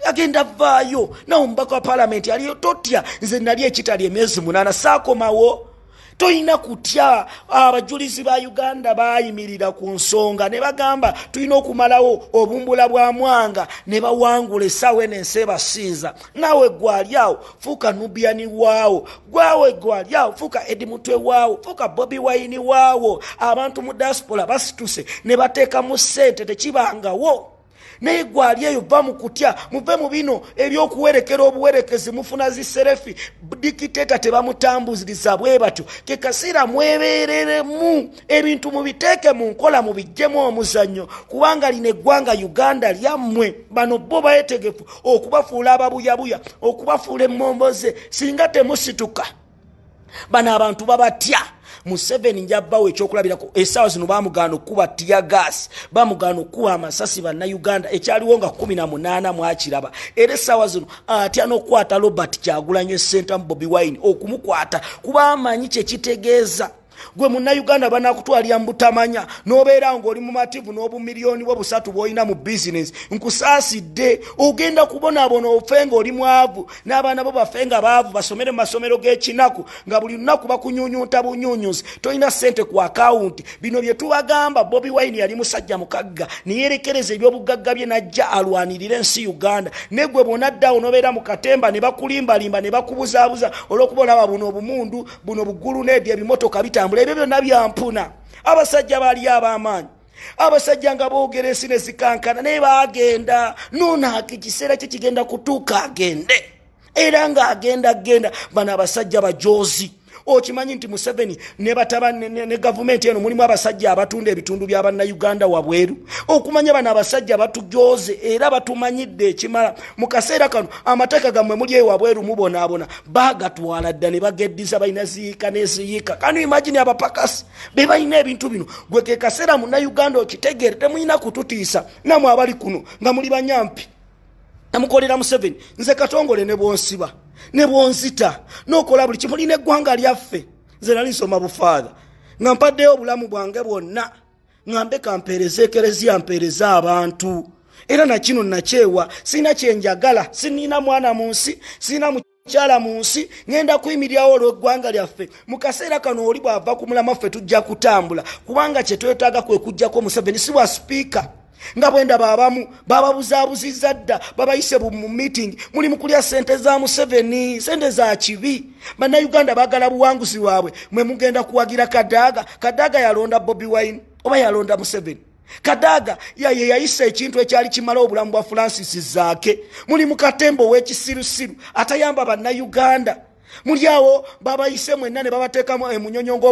agenda vaayo na ombaka wa parliament ali totya nze nali ekitali emyezi 8 saakomawo toyina kutya abajulizi ba Uganda bayimirira ku nsonga ne bagamba tulina okumalawo obumbula bwa mwanga ne bawangula essaawa n'ensi basiiza nawe gwali awo fuuka Nubiani waawo gwali awo fuuka Edi Mutwe waawo fuuka Bobi Wine waawo abantu mu diaspora basituse ne bateeka mu ssente tekibangawo naye gwali eyo va mu kutya muve mu bino ebyokuwerekera obuwerekezi mufuna ziserefi dikiteta tebamutambuziriza bwe batyo ke kasira mwebereremu ebintu mubiteeke mu nkola mubijjemu omuzannyo kubanga lino eggwanga Uganda lyammwe bano bo bayetegefu okubafuula ababuyabuya okubafuula emmomboze singa temusituka bano abantu babatya Museveni njabbawo ekyokulabirako essaawa zino bamugana okuba tear gas bamugana okuwa amasasi bannayuganda ekyaliwo nga 18 mwakiraba era essaawa zino atya n'okukwata Robert Kyagulanyi Sentam Bobi Wine okumukwata kuba amanyi kye kitegeeza gwe munnayuganda banakutwalira mu butamanya n'obeera ng'oli mu mativu n'obumiliyoni bwo busatu bw'olina mu bizinesi nkusaasidde ogenda kubonaabona ofe ng'oli mwavu n'abaana bo bafe nga baavu basomere mu masomero g'ekinaku nga buli lunaku bakunyunyunta bunyunyuzi tolina ssente ku akawunti. Bino bye tubagamba. Bobi Wine yali musajja mukagga neyerekereza ebyobugagga bye najja alwanirira ensi Uganda. Negwe bonaddawo n'obeera mu katemba ne bakulimbalimba ne bakubuzaabuza olw'okubona buno obumundu buno buggulu n'edya ebimotoka bitambula. Ebyo byonna byampuna. Abasajja baali ab'amaanyi. Abasajja nga boogera ensi ne zikankana naye baagenda noonaako ekiseera kye kigenda kutuuka agende. Era ng'agenda bano abasajja bajoozi. Okimanyi nti Museveni ne bataba ne gavumenti eno mulimu abasajja abatunda ebitundu bya bannayuganda wabweru. Okumanya bano abasajja batujooze era batumanyidde ekimala. Mu kaseera kano amateeka gammwe muli ewabweru mubonaabona baagatwala dda ne bageddiza balina ziyiika n'eziyiika. Kano imagine abapakasi be balina ebintu bino. Gwe ke kaseera munnayuganda okitegeere temulina kututiisa namwe abali kuno nga muli banyampi. Namukolera Museveni nze katongole ne bwonsiba ne bwonzita n'okola buli kimu lina eggwanga lyaffe. Nze nali nsoma bufaada nga mpaddeyo obulamu bwange bwonna ngambe kampeereza ekereziya mpeereza abantu. Era na kino nakyewa sina kyenjagala sinina mwana mu nsi sina mukyala mu nsi ngenda kuyimirirawo olw'eggwanga lyaffe. Mu kaseera kano oli bw'ava ku mulama ffe tujja kutambula kubanga kye twetaaga kwe kujjako Museveni si wa sipiika. Nga bwenda babamu bababuzabuzizza dda babayise mu meeting muli mukulya sente za Museveni sente za kibi. Bannayuganda baagala buwanguzi bwabwe mwe mugenda kuwagira Kadaga. Kadaga yalonda Bobi Wine oba yalonda Museveni? Kadaga ye yayise ekintu ekyali kimala obulamu bwa Francis Zaake. Muli mu katembo w'ekisirusiru atayamba bannayuganda. Mulyawo babayise mwenna ne babateekamu emunyonyongo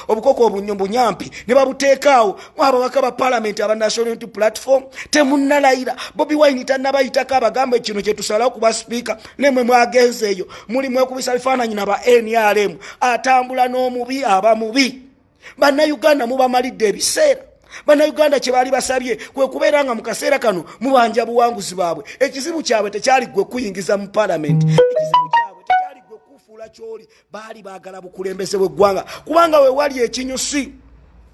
obukoko obunyampi ne babuteekaawo ababaka ba parliament aba National Unity Platform temunnalayira. Bobi Wine tannabayitako abagamba ekino kye tusalawo kuba sipiika nemwe mwagenzeeyo muli mwekubisa bifaananyi na ba NRM atambula n'omubi aba mubi. Bannayuganda mubamalidde ebiseera. Bannayuganda kye baali basabye kwe kubeera nga mu kaseera kano mubanja buwanguzi baabwe. Ekizibu kyabwe tekyali gwe kuyingiza mu parliament. Ekizibu kyabwe tekyali gwe kufuula kyoli. Baali baagala bukulembeze bw'eggwanga kubanga we wali ekinyusi.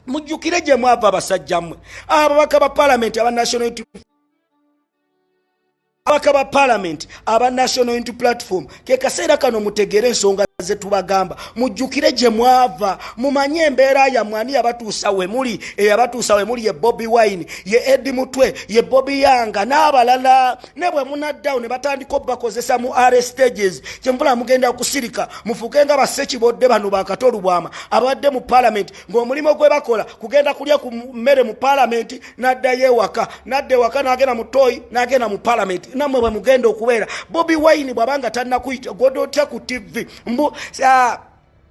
Mujjukire gye mwava abasajja mmwe ababaka ba parliament aba National Unity abakaba parliament aba National Unity Platform ke kaseera kano mutegere ensonga ze tubagamba. Mujjukire gye mwava mumanye embeera ya mwani abatuusa we muli abatuusa we muli ye Bobi Wine ye Eddie Mutwe ye Bobi Yanga n'abalala ne bwe munaddawo ne batandika bakozesa mu stages kyempula mugenda okusirika mufuke nga basekibodde bano bakatolubwama abadde mu parliament ng'omulimo gwe bakola kugenda kulya ku mmere mu parliament n'addayo ewaka n'agenda mu toyi n'agenda mu parliament namwe bwe mugenda okubeera. Bobi Wine bw'abanga tannakuyita godotya ku TV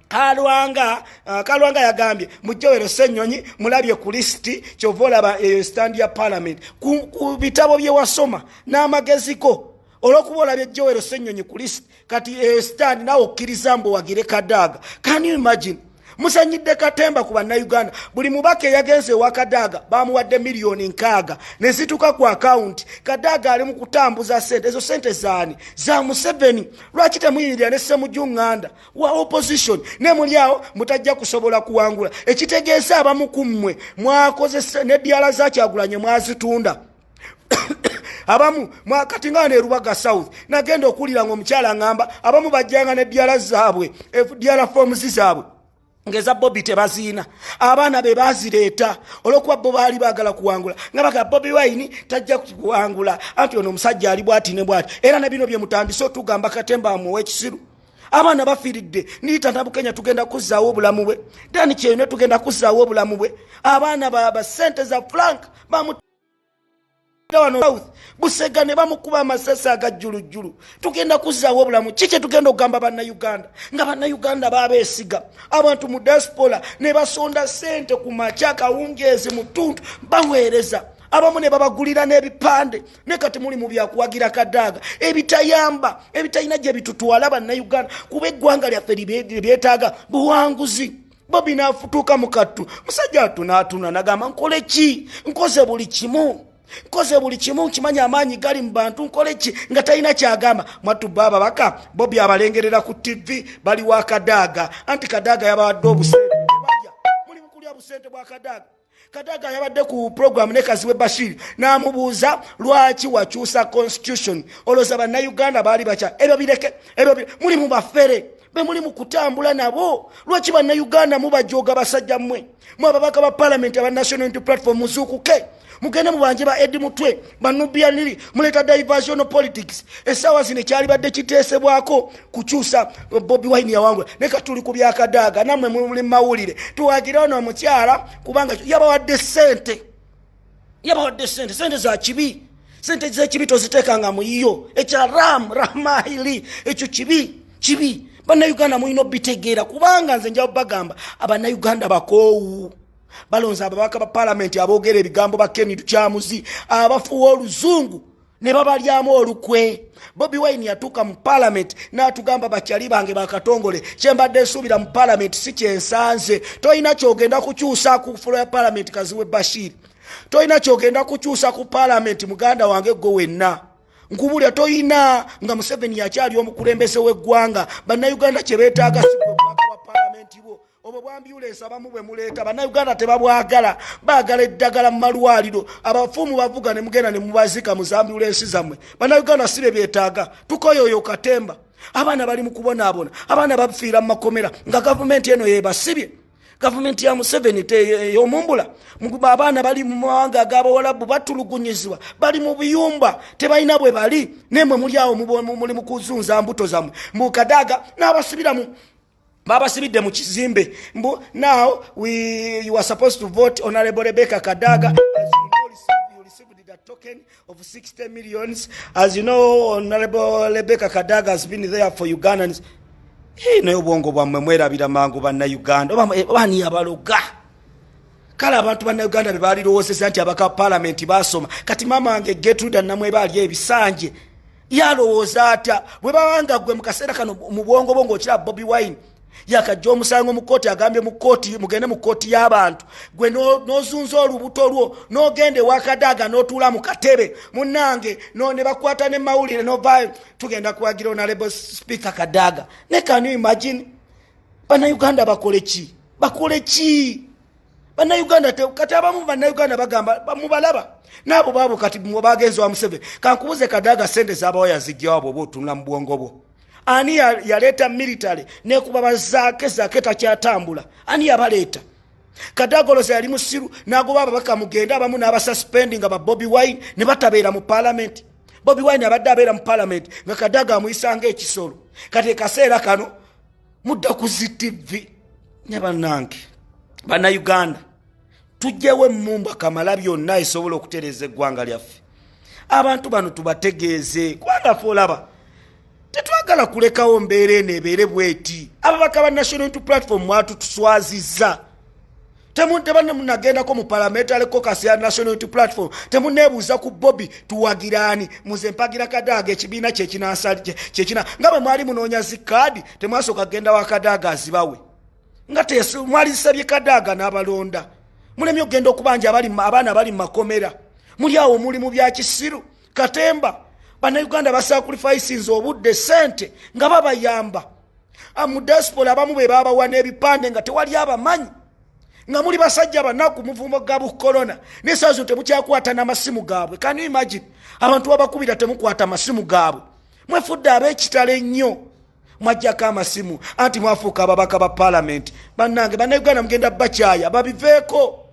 Kalwanga yagambye mujjowero Ssenyonyi mulabye ku listi kyovolaba stand ya parliament ku bitabo bye wasoma n'amageziko olw'okuba olabye Jowero Ssenyonyi ku listi kati stand nawe okkiriza mbu wagire Kadaga. Can you imagine? Musanyidde katemba ku bannayuganda buli mubaka yagenze wa Kadaga bamuwadde miliyoni 6 ne zituka ku account. Kadaga ali mu kutambuza sente ezo sente zaani za Museveni. Lwaki temuyinirira ne Ssemujunganda wa opposition ne mulyawo mutajja kusobola kuwangula. Ekitegeeza abamu ku mmwe mwakozesa ne byala za Kyagulanyi mwazitunda. Abamu mwakati nga ne Rubaga South nagenda okulira ng'omukyala ngamba abamu bajjanga ne byala zaabwe byala forms zaabwe ngeza Bobi tebaziina abaana be bazireeta olwokuba bo baali baagala kuwangula nga baga Bobi Wine tajja kuwangula anti ono omusajja ali bwati ne bwati era ne bino bye mutandise otugamba katemba mu w'ekisiru. Abaana bafiiridde niita Nabukenya tugenda kuzzaawo obulamu bwe Dani Kyeyune tugenda kuzzaawo obulamu bwe. Abaana ba sente za Frank bamu South Busega ne bamukuba amasasi agajjulujjulu tugenda kuzzaawo obulamu. Kiki tugenda okugamba bannayuganda nga bannayuganda babeesiga abantu mu diaspora ne basonda sente ku makya kawungeezi mu ttuntu baweereza abamu ne babagulira n'ebipande ne kati muli mu byakuwagira Kadaga ebitayamba ebitalina gye bitutwala bannayuganda kuba eggwanga lyaffe lyetaaga buwanguzi. Bobi n'afutuuka mu kattu musajja atunaatuna nagamba nkole ki nkoze buli kimu koze buli kimu kimanya amaanyi gali mu bantu nkole ki nga talina kyagamba mwattu baba baka Bobi abalengerera ku TV bali wa Kadaga anti Kadaga yabawadde obusente tebalya muli mukulya busente bwa Kadaga yabadde ku program ne Kaziwe Bashir n'amubuuza lwaki wakyusa constitution oloza bannayuganda baali bacha ebyo bireke muli mu bafere be muli mu kutambula nabo lwaki bannayuganda mubajoga basajja mmwe mu ababaka ba parliament aba national unity platform muzukuke mugende mu banje ba Edi Mutwe banubia nili muleta diversion politics esawa zine kyali badde kiteesebwako kukyusa Bobi Wine yawangula ne katuli ku bya Kadaga namwe muli mawulire tuwagira ono omukyala kubanga yabawadde sente za kibi sente za kibi toziteekanga mu iyo ekya ramahili ekyo kibi bannayuganda mulina obitegeera kubanga nze njawo bagamba abannayuganda bakoowu balonza ababaka ba parliament aboogera ebigambo ba Ken Tukyamuzi abafuwa oluzungu ne babalyamu olukwe. Bobi Wine yatuuka mu parliament n'atugamba bakyali bange bakatongole kyembadde nsuubira mu parliament si kyensanze toyina kyogenda kukyusa ku fulo ya parliament Kaziwe Bashir toyina kyogenda kukyusa ku parliament muganda wange gwe wenna nkubulya toyina nga Museveni yakyali omukulembeze w'eggwanga bannayuganda kye beetaaga si gwe bwaka wa parliament bo obo bwambyulensi abamu bwe muleeta bannayuganda tebabwagala baagala eddagala mu malwaliro abafumu bavuga ne mugenda ne mubazika mu zambyulensi zammwe bannayuganda si be byetaaga tukoyoyo katemba abaana bali mu kubonaabona abaana bafiira mu makomera nga gavumenti eno yebasibye gavumenti ya Museveni y'omumbula abaana bali mu mawanga ag'abawalabu batulugunyizibwa bali mu biyumba tebalina bwe bali nemwe muli awo muli mu kuzunza mbuto zammwe mu Kadaga n'abasibiramu babasibidde mu kizimbe now you are supposed to vote Honorable Rebecca Kadaga as you received the token of 60 millions as you know Honorable Rebecca Kadaga has been there for Ugandans. Naye obwongo bwammwe mwerabira mangu bannayuganda bani abaloga kale abantu bannayuganda be balirowoozesa nti abaka parliament basoma kati mama wange Gertrude namwe baali ebisanje yalowooza atya bwe bawanga gwe mu kaseera kano mu bwongo bwo ng'okira Bobi Wine yakajja omusango mu kooti agambye mu kooti mugende mu kooti y'abantu gwe n'ozunza olubuto lwo n'ogende wa Kadaga n'otuula mu katebe munnange ne bakwata ne mawulire n'ovaayo tugenda kuwagira Honorable Speaker Kadaga ne can you imagine bannayuganda bakole ki bannayuganda kati abamu bannayuganda bagamba mubalaba n'abo baabo kati bagenzi wa Museveni kankubuze Kadaga sente z'abawo yazijjawo bw'oba otunula mu bwongo bwo ani yaleta military ne kuba bazake takyatambula ani yabaleeta Kadaga oloza yali musiru nagoba ababaka mugenda abamu n'abasuspending aba Bobi Wine ne batabeera mu parliament Bobi Wine abadde abeera mu parliament nga Kadaga amuyisanga ekisolo kati kaseera kano mudda ku TV ne bannange bannayuganda tujjewo emmumba kamala byonna esobola okutereeza eggwanga lyaffe abantu bano tubategeeze kubanga fe olaba tetwagala kulekawo mbeera eno ebeere bweti ababaka ba national unity platform mwatu tuswazizza temunnagendako mu parliamentary caucus ya national unity platform temunneebuuza ku Bobi tuwagiraani muze mpagira Kadaga ekibiina kyekina nga bwe mwali munoonya zikaadi temwasooka kgenda wa Kadaga azibawe nga mwali zisabye Kadaga n'abalonda mulemye okgenda okubanja abaana bali mu makomera muli awo muli mu bya kisiru katemba bannayuganda basacrifices obudde sente nga babayamba mu diaspora abamu be babawa n'ebipande nga tewali abamanyi nga muli basajja banaku muvumo gabu corona nesazo temukyakwata n'amasimu gaabwe can you imagine abantu babakubira temukwata amasimu gaabwe mwefudde ab'ekitale nnyo mwajjako amasimu anti mwafuuka ababaka ba parliament bannange bannayuganda mugenda bakyaya babiveeko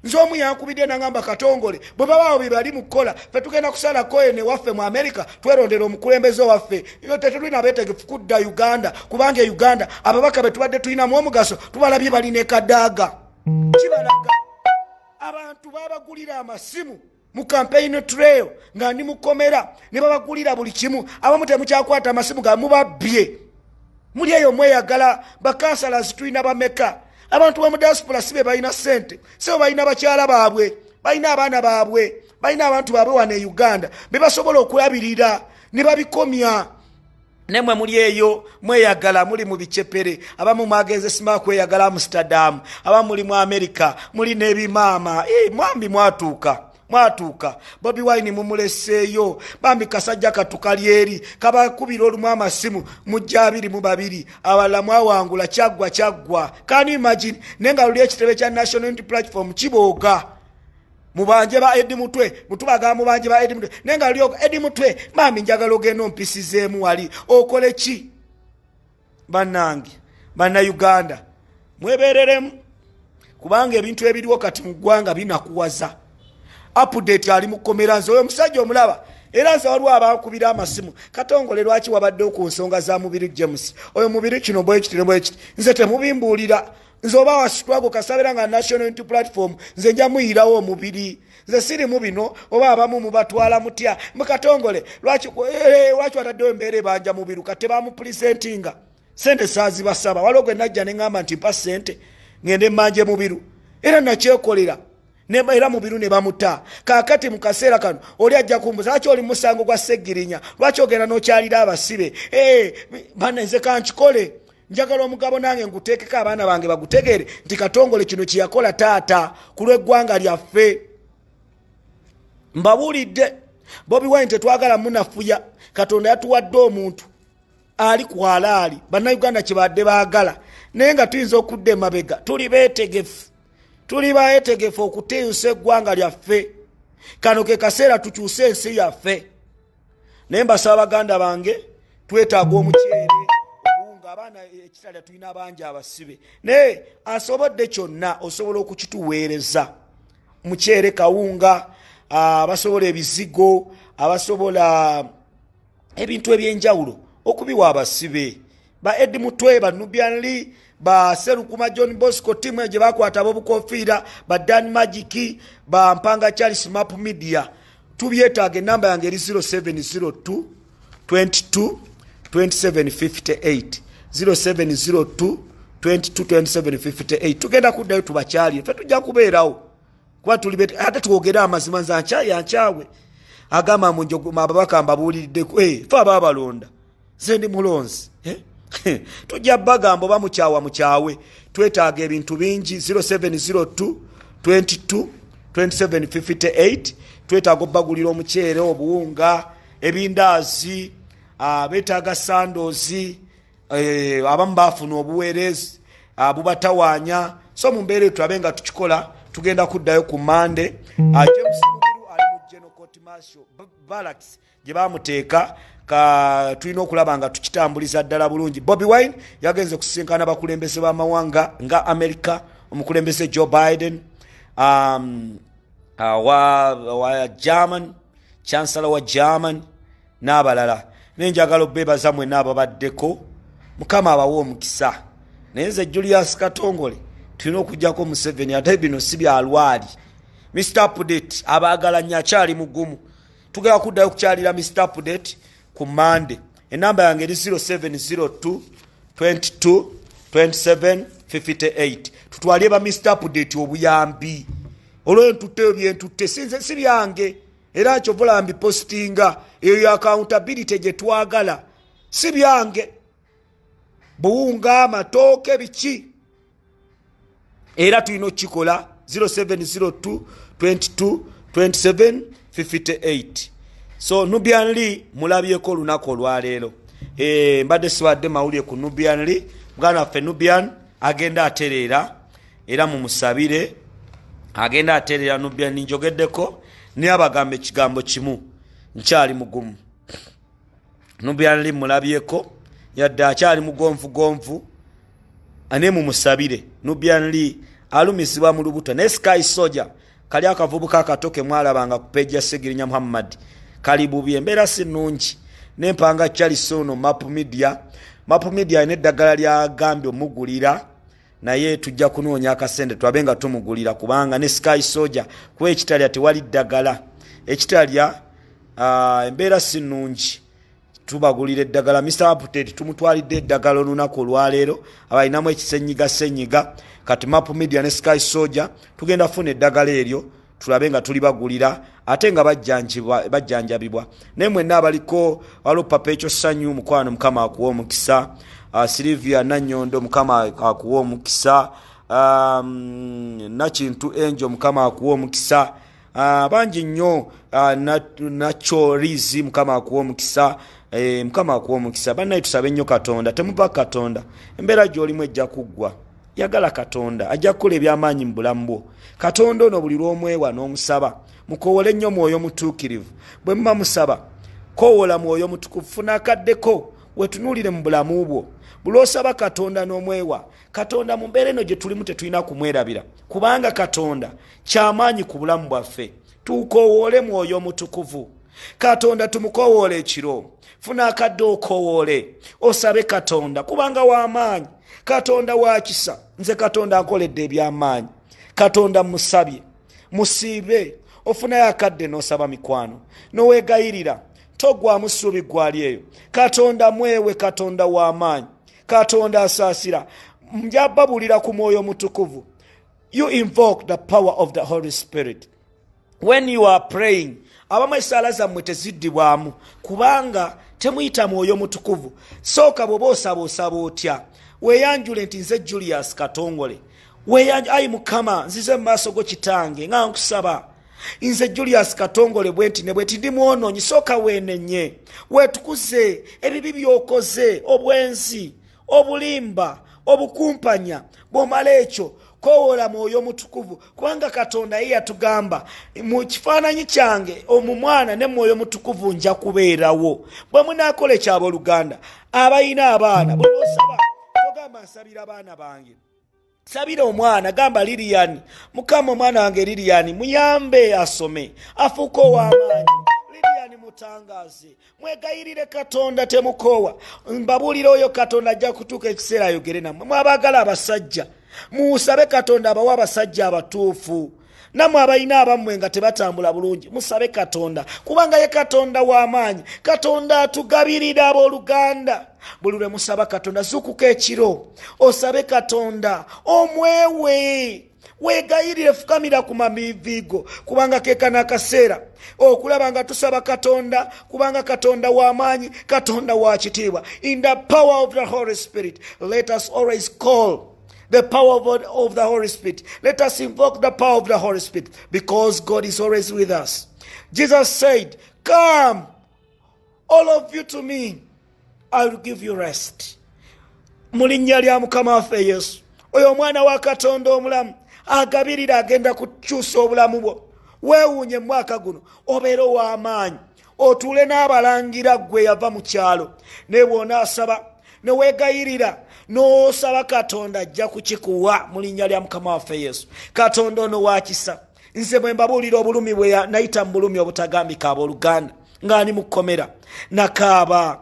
nze omu yankubidde nangamba katongole bwe babaawo bye bali mu kukola fe tugenda kusalako ene waffe mu America twerondera omukulembeze waffe iyo tetulina beetegefu kudda Uganda kubanga Uganda ababaka be tubadde tulinamu omugaso tubalabye balina Kadaga kibalaga abantu babagulira amasimu mu campaign trail nga ndi mukomera ne babagulira buli kimu abamu temukyakwata amasimu ga mubabbye muli eyo mweyagala bakansala zitulina bameka abantu ba mu diaspora sibe balina sente sebo balina bakyala baabwe balina abaana baabwe balina abantu baabwe wane Uganda be basobola okulabirira ne babikomya nemwe muli eyo mweyagala muli mu bicepere abamu mwagenze sima kweyagala Amsterdam abamu muli mu America muli n'ebimaama mwambi mwatuuka mwatuuka Bobi Wine mumuleseeyo bambi kasajja katukalyeri kabakubira olumu amasimu mujja 22 abalala mwawangula kyaggwa can you imagine nenga luli ekitebe kya National Unity Platform kibooga mubanje ba Edi Mutwe mutubaga mubanje ba Edi Mutwe nenga luli Edi Mutwe bambi njagala ogenda ompisizeemu wali okole ki bannange banna Uganda mwebereremu kubanga ebintu ebiriwo kati mu ggwanga binakuwaza update ali mukomera nze oyo musajja omulaba era nze waliwo abakubira amasimu Katongole lwaki wabadde ku nsonga za mubiri James oyo mubiri kino bwe kiti nze temubimbuulira nze oba wasitwago kasabira nga National Unity Platform nze nja muyirawo omubiri nze siri mu bino oba abamu mubatwala mutya mu Katongole lwaki wataddewo embeera ebanja mubiru kate bamupresentinga sente saazi basaba waliwo gwe najja ne ngamba nti mpa sente ngende manje mubiru era nakyekolera era mubiru ne bamuta kakati mu kaseera kano oli ajja kumbuza lwaki oli musango gwa Segirinya lwaki ogenda n'okyalira abasibe bana nze kankikole njagala omugabo nange nguteekeko abaana bange bagutegeere nti Katongole kino kyeyakola taata ku lw'eggwanga lyaffe mbabuulidde Bobi Wine tetwagala munafuya Katonda yatuwadde omuntu ali ku halaali bannayuganda kibadde baagala naye nga tuyinza okudda emabega tuli beetegefu okuteeyusa eggwanga lyaffe kano ke kaseera tukyuse ensi yaffe naye mbasaba baganda bange twetaaga omuceere obuwunga abaana ekitalya tulina bangi abasibe naye asobodde kyonna osobola okukituweereza muceere kawunga abasobola ebizigo abasobola ebintu ebyenjawulo okubiwa abasibe ba Edi Mutwe ba Nubian Lee ba Serukuma John Bosco timu eje bakwata bobukofiira ba Dan Magic ba Mpanga Charles Map Media tubyetaaga namba yange 0702 22 2758 0702 22 2758 tugenda kuddayo tubakyali fe tujja kubeerawo kuba tuli ate twogera amazima nza nkyawe agamba munjogo mababaka mbabuulidde fe ababalonda zendi mulonzi tujja bagambo mukyawe twetaaga ebintu bingi 0702 22 2758 twetaaga obbagulira omuceere obuwunga ebindaazi betaaga sandozi abamu bafuna obuweerezi bubatawaanya so mu mbeera tulabe nga tukikola tugenda kuddayo ku Mande James Mubiru ali mu General Court Martial Barracks gye bamuteeka tulina okulaba nga tukitambuliza ddala bulungi. Bobi Wine yagenze kusinkana bakulembeze b'amawanga nga America omukulembeze Joe Biden wa German Chancellor wa German n'abalala nenjagala obebaza mwe n'ababaddeko mukama abawo omukisa naye nze Julius Katongole tulina okujjako Museveni ate bino si byalwali Mr. Update abaagala nnyo akyali mugumu tugenda kuddayo kukyalira Mr. Update ku Mande enamba yange eri 0702 22 27 58 tutwalye ba Mr. Update obuyambi olwo ntute byentutte si byange era kyovola mbi postinga eyo accountability gye twagala si byange buwunga amatooke biki era tulina okikola 0702 22 27 58 so Nubian Lee mulabyeko lunaku olwaleero mbadde sibadde mawulire ku Nubian Lee mugana waffe Nubian agenda atereera era mumusabire agenda atereera Nubian njogeddeko ne abagamba ekigambo kimu nkyali mugumu Nubian Lee mulabyeko yadde akyali mugonvu ane mumusabire Nubian Lee alumisibwa mu lubuto ne Sky Soldier kali akavubuka akatoke mwalabanga ku page ya Segirinya Muhammad kalibu byembeera sinungi nempanga Charles Ono Map Media n'eddagala lya Gambia omugulira naye tujja kunoonya akasente twabenga tumugulira kubanga ne Sky Soldier kuba ekitalya tewali ddagala ekitalya embeera sinungi tubagulira eddagala Mr. Update tumutwalidde eddagala olunaku olwaleero abalinamu ekisenyiga kati Map Media ne Sky Soldier tugenda funa eddagala eryo tulabe nga tuli bagulira ate nga bajjanjabibwa nemwe n'abaliko waliwo Papa ekyo Sanyu mukwano mukama akuwa omukisa Silvia Nanyondo mukama akuwa omukisa Nakintu Angel mukama akuwa omukisa bangi nnyo nacholizi mukama akuwa omukisa mukama akuwa omukisa bannaye tusabe nnyo Katonda temuba Katonda embeera gy'olimu ejja kuggwa yagala Katonda ajja kukola ebyamaanyi mu bulamu bwo Katonda ono buli lw'omwewa n'omusaba mukowole nnyo mwoyo mutuukirivu bwe muba musaba kowola mwoyo mutukuvu funa akaddeko wetunuulire mu bulamu bwo buli osaba Katonda n'omwewa Katonda mu mbeera eno gye tulimu tetulina kumwerabira kubanga Katonda kyamaanyi ku bulamu bwaffe tukowoole mwoyo mutukuvu Katonda tumukowoole ekiro funa akadde okowoole osabe Katonda kubanga w'amaanyi Katonda wa kisa nze Katonda ankoledde ebyamaanyi Katonda musabye musiibe ofunayo akadde n'osaba mikwano n'oweegayirira togwamu ssuubi gwali eyo Katonda mwewe Katonda w'amaanyi Katonda asaasira njababulira ku mwoyo mutukuvu you invoke the power of the Holy Spirit when you are praying abamu essaala zammwe teziddibwamu kubanga temuyita mwoyo mutukuvu sooka bw'oba osaba otya weeyanjule nti nze Julius Katongole ayi Mukama nzize mu maaso go kitange nga nkusaba nze Julius Katongole bwenti ne bweti ndi mwonoonyi sooka weenenye weetukuze ebibi by'okoze obwenzi obulimba obukumpanya bw'omala ekyo kowola mwoyo mutukuvu kubanga Katonda ye yatugamba mu kifaananyi kyange omumwana ne mwoyo mutukuvu nja kubeerawo bwe munaakola ekyabooluganda abayina abaana bwe osaba togamba nsabira abaana bange sabira omwana gamba Lilian Mukama omwana wange Lilian muyambe asome afuuke ow'amaanyi Lilian mutangaze mwegayirire Katonda temukowa mbabulira oyo Katonda ajja kutuuka ekiseera ayogere nammwe mwabagala abasajja musabe Katonda abawa abasajja abatuufu namwe abayina abammwe nga tebatambula bulungi musabe Katonda kubanga ye Katonda w'amaanyi Katonda atugabirira abooluganda buli lwe musaba Katonda zukuka ekiro osabe Katonda omwewe weegayirire fukamira ku mamivigo kubanga kekana akaseera okulaba nga tusaba Katonda kubanga Katonda w'amaanyi Katonda wa kitiibwa in the power of the Holy Spirit let us always call the power of the Holy Spirit. Let us invoke the power of the Holy Spirit because God is always with us. Jesus said, come, all of you to me, I will give you rest. Mulinnya lya Mukama waffe Yesu. Oyo omwana wa Katonda omulamu agabirira agenda kukyusa obulamu bwo. Weewuunye mwaka guno obeere ow'amaanyi. Otuule n'abalangira ggwe yava mu kyalo. Ne bw'onaasaba ne weegayirira n'osaba Katonda ajja kukikuwa mu linnya lya Mukama waffe Yesu. Katonda ono wa kisa. Nze bwe mbabuulira obulumi bwe nayita mu bulumi obutagambika abooluganda ng'ani mu kkomera nakaaba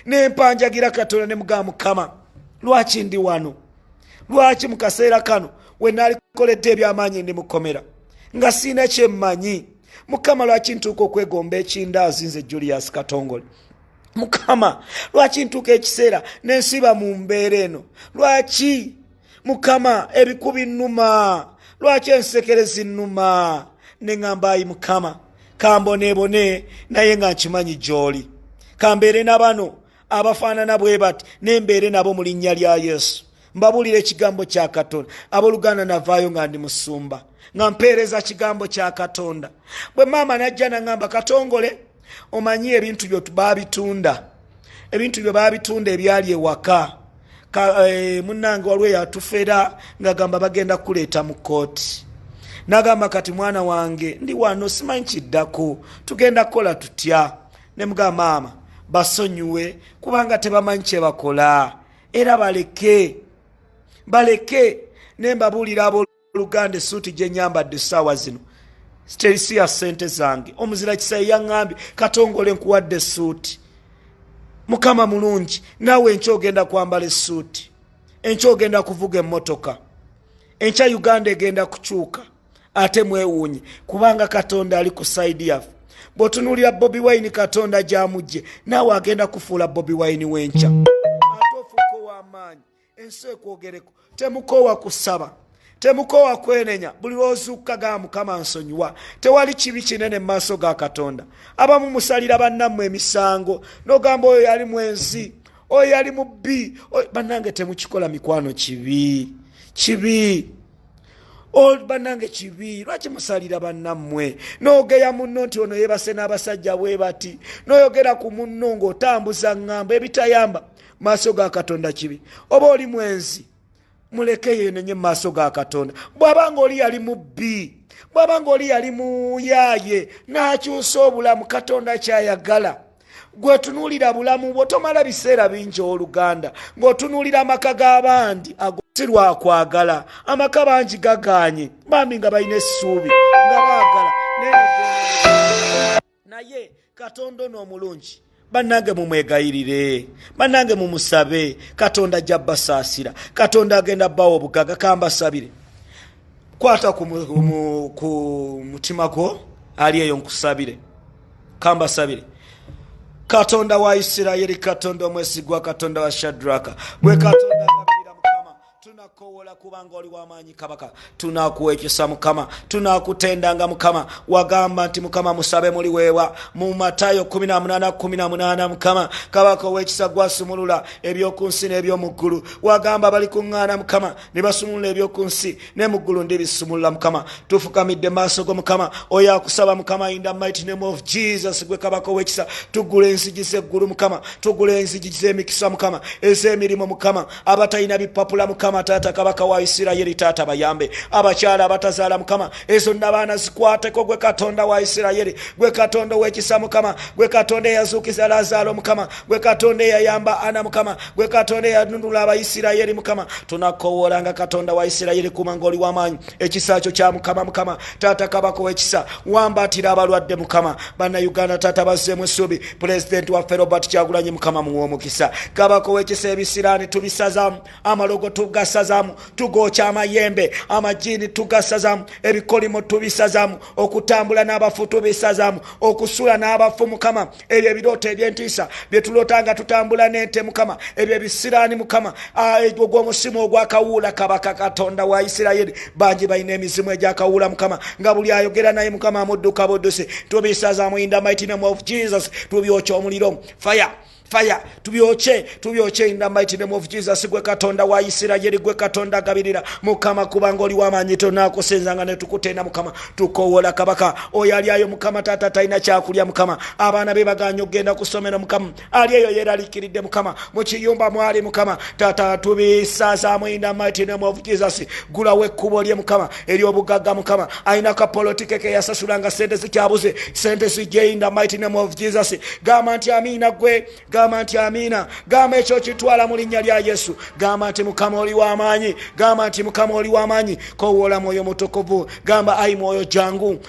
ne mpanjagira Katonda ne mugamba Mukama lwaki ndi wano lwaki mu kaseera kano we naalikoledde ebyamaanyi ndi mu kkomera nga siina kyemmanyi Mukama lwaki ntuuka okwegomba ekindaazi nze Julius Katongole Mukama lwaki ntuuka ekiseera nensiba mu mbeera eno lwaki Mukama ebikubi nnuma lwaki ensekere zinnuma ne ŋŋamba ayi Mukama kamboneebone naye nga nkimanyi gy'oli kambeere na bano abafaanana bwe bati nembeere nabo mu linnya lya Yesu mbabuulira ekigambo kya Katonda abooluganda navaayo nga ndi musumba nga mpeereza kigambo kya Katonda bwe maama najja naŋŋamba Katongole omanyi ebintu byo baabitunda ebyali ewaka munnange waliwo yatufera ng'agamba bagenda kuleeta mu kooti n'agamba kati mwana wange ndi wano simanyi kiddako tugenda kukola tutya ne mugamba maama basonyiwe kubanga tebamanyi kye bakola era baleke ne mbabuulira abooluganda essuuti gye nyambadde essaawa zino terisiya ssente zange omuzira kisayi yaŋŋambye Katongole nkuwadde essuuti Mukama mulungi naawe enkya ogenda kwambala essuuti enkya ogenda kuvuga emmotoka enkya Uganda egenda kukyuka ate mwewuunye kubanga Katonda ali ku sayidi yaffe bw'otunuulira Bobi Wine Katonda gy'amugye naawe agenda kufuula Bobi Wine w'enkya ate ofuuka ow'amaanyi ensi ekwogereko temukoowa kusaba temukoowa kwenenya buli lw'ozuuka ga Mukama nsonyiwa tewali kibi kinene mu maaso ga Katonda abamu musalira bannammwe emisango n'ogamba oyo yali mwenzi oyo yali mubbi bannange temukikola mikwano kibi bannange kibi lwaki musalira bannammwe n'ogeya munno nti ono yeebase n'abasajja bwe bati n'oyogera ku munno ng'otambuza ŋŋamba ebitayamba maaso ga Katonda kibi. Oba oli mwenzi muleke yenenye mu maaso ga Katonda. Bw'abanga oli yali mubbi, bw'abanga oli yali muyaaye n'akyusa obulamu Katonda kyayagala. Gwetunuulira bulamu bwo tomala biseera bingi oluganda ng'otunuulira amaka g'abandi si lwakwagala. Amaka bangi gagaanye bambi nga balina essuubi nga baagala naye Katonda ono omulungi bannange mumwegayirire, bannange mumusabe. Katonda ajja basaasira, Katonda agenda bbawa obugaga. Kambasabire kwata ku mutima gwo ali eyo nkusabire. Kambasabire Katonda wa Isirayiri, Katonda omwesigwa, Katonda wa Shadraka, bwe Katonda agabirira Mukama tunakowola kubanga oli w'amaanyi kabaka. Tunakuwekisa Mukama, tunakutendanga Mukama. Wagamba nti Mukama musabe muli weewa mu Matayo 18:18 Mukama kabaka ow'ekisa gwasumulula eby'oku nsi n'eby'omu ggulu. Wagamba bali kuŋŋaana Mukama ne basumulula eby'oku nsi ne mu ggulu ndibisumulula Mukama. Tufukamidde maaso go Mukama oyo akusaba Mukama in the mighty name of Jesus. Gwe kabaka ow'ekisa tugula enzigi z'eggulu Mukama, tugula enzigi z'emikisa Mukama, ez'emirimu Mukama. Abatalina bipapula Mukama Taata kabaka wa Isirayiri Taata bayambe. Abakyala abatazaala Mukama ezo n'abaana zikwateko. Gwe Katonda wa Isirayiri, gwe Katonda ow'ekisa Mukama, gwe Katonda eyazuukiza Lazaalo Mukama, gwe Katonda eyayamba Ana Mukama, gwe Katonda eyanunula Abayisirayiri Mukama. Tunakowoolanga Katonda wa Isirayiri kubanga oli w'amaanyi. Ekisa kyo kya Mukama Mukama Taata kabaka ow'ekisa wambaatira abalwadde Mukama. Bannayuganda Taata bazzeemu essuubi. Pulezidenti waffe Robert Kyagulanyi Mukama muwe omukisa. Kabaka ow'ekisa ebisiraani tubisazaamu, amalogo tugasazaamu, tugookya amayembe, amajiini tugasazaamu, ebikolimo tubisazaamu, okutambula n'abafu tubisazaamu, okusula n'abafu Mukama. Ebyo ebirooto eby'entiisa bye tulootanga tutambula n'ente Mukama, ebyo ebisiraani Mukama. Ogw'omusimu ogwakawuula kabaka Katonda wa Isirayiri bangi balina emizimu egyakawuula Mukama nga buli ayogera naye Mukama amudduka budduse. Tubisazaamu in the mighty name of Jesus. Tubyokya omuliro fire tubyoche in the mighty name of Jesus. Gwe Katonda wa Isirayiri, gwe Katonda agabirira Mukama kubanga oli w'amaanyi. Tunakusenzanga ne tukutenda Mukama. Tukowola kabaka oyo ali ayo Mukama Taata talina kyakulya Mukama. Abaana be baganya okgenda ku ssomero Mukama, ali eyo yeraliikiridde Mukama. Mu kiyumba mwali Mukama Taata tubisazaamu in the mighty name of Jesus. Gulawo ekkubo lye Mukama ery'obugagga Mukama. Alina kapolitike ke yasasulanga sente zikyabuze, sente zijje in the mighty name of Jesus. Gamba nti amiina gwe, gamba nti amiina, gamba ekyo kitwala mu linnya lya Yesu. Gamba nti Mukama oli w'amaanyi, gamba nti Mukama oli w'amaanyi. Kowola mwoyo mutukuvu, gamba ayi mwoyo jangu,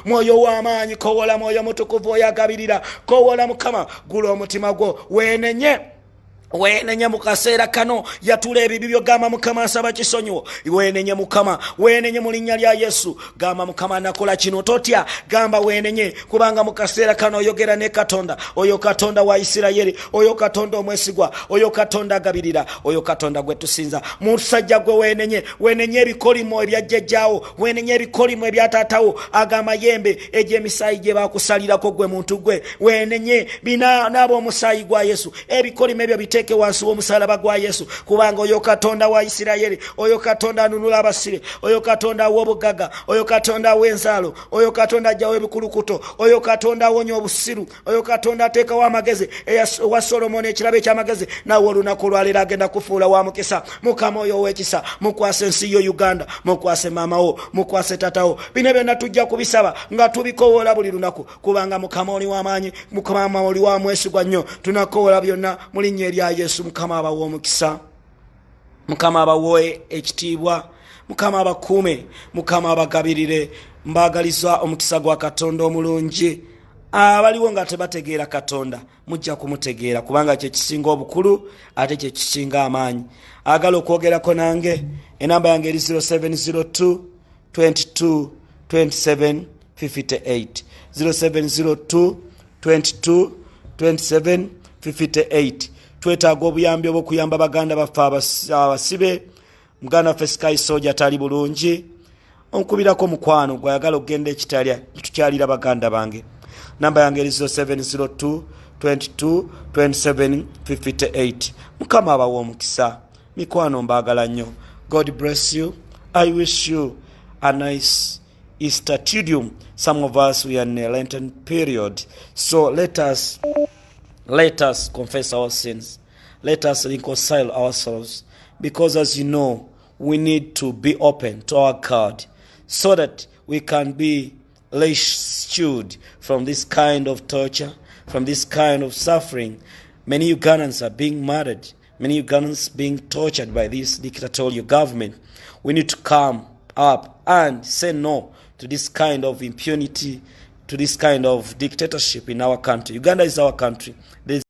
mwoyo w'amaanyi. Kowola mwoyo mutukuvu oyagabirira, kowola Mukama. Gula omutima gwo wenenye mu kaseera kano yatula ebibi byo. Gamba Mukama nsaba kisonyiwo. Wenenye Mukama, wenenye mu linnya lya Yesu. Gamba Mukama nakola kino totya. Gamba wenenye kubanga mu kaseera kano oyogera ne Katonda, oyo Katonda wa Isirayiri, oyo Katonda omwesigwa, oyo Katonda agabirira, oyo Katonda gwe tusinza. Musajja gwe wenenye ebikolimo ebyajjajjaawo, wenenye ebikolimo ebyataatawo, agamayembe egy'emisaayi gye bakusalirako gwe muntu gwe. Wenenye bina n'ab'omusaayi gwa Yesu, ebikolimo ebyo biteeke wansi w'omusalaba gwa Yesu kubanga oyo Katonda wa Isirayiri, oyo Katonda anunula abasire, oyo Katonda w'obugagga, oyo Katonda w'ensaalo, oyo Katonda ajjawo ebikulukuto, oyo Katonda awonya obusiru, oyo Katonda ateekawo amagezi wa Solomoni ekirabo eky'amagezi. Nawe olunaku olwaleero agenda kufuula wa mukisa. Mukama oyo ow'ekisa mukwase ensi yo Uganda, mukwase maamawo, mukwase tatawo. Bino byonna tujja kubisaba nga tubikowoola buli lunaku kubanga Mukama oli w'amaanyi, Mukama oli wa mwesigwa nnyo. Tunakowoola byonna mu linnya erya Yesu. Mukama abawe omukisa, Mukama abawe ekitiibwa, Mukama abakuume, Mukama abagabirire. Mbagaliza omukisa gwa Katonda omulungi. Abaliwo nga tebategeera Katonda mujja kumutegeera kubanga kye kisinga obukulu ate kye kisinga amaanyi. Agala okwogerako nange enamba yange eri 0702 22 27 58 0702 22 27 58. Twetaaga obuyambi obw'okuyamba baganda baffe abasibe. Muganda waffe Sky Soldier tali bulungi, onkubirako mukwano gwayagala okgenda ekitalya tukyalira baganda bange. Namba yange eri 0702 22 27 58. Mukama abawe omukisa. Mikwano mbaagala nnyo. God bless you. I wish you a nice Easter Triduum. Some of us, we are in a Lenten period. So let us confess our sins. Let us reconcile ourselves. Because as you know, we need to be open to our God so that we can be rescued from this kind of torture, from this kind of suffering. Many Ugandans are being murdered. Many Ugandans being tortured by this dictatorial government. We need to come up and say no to this kind of impunity, to this kind of dictatorship in our country. Uganda is our country.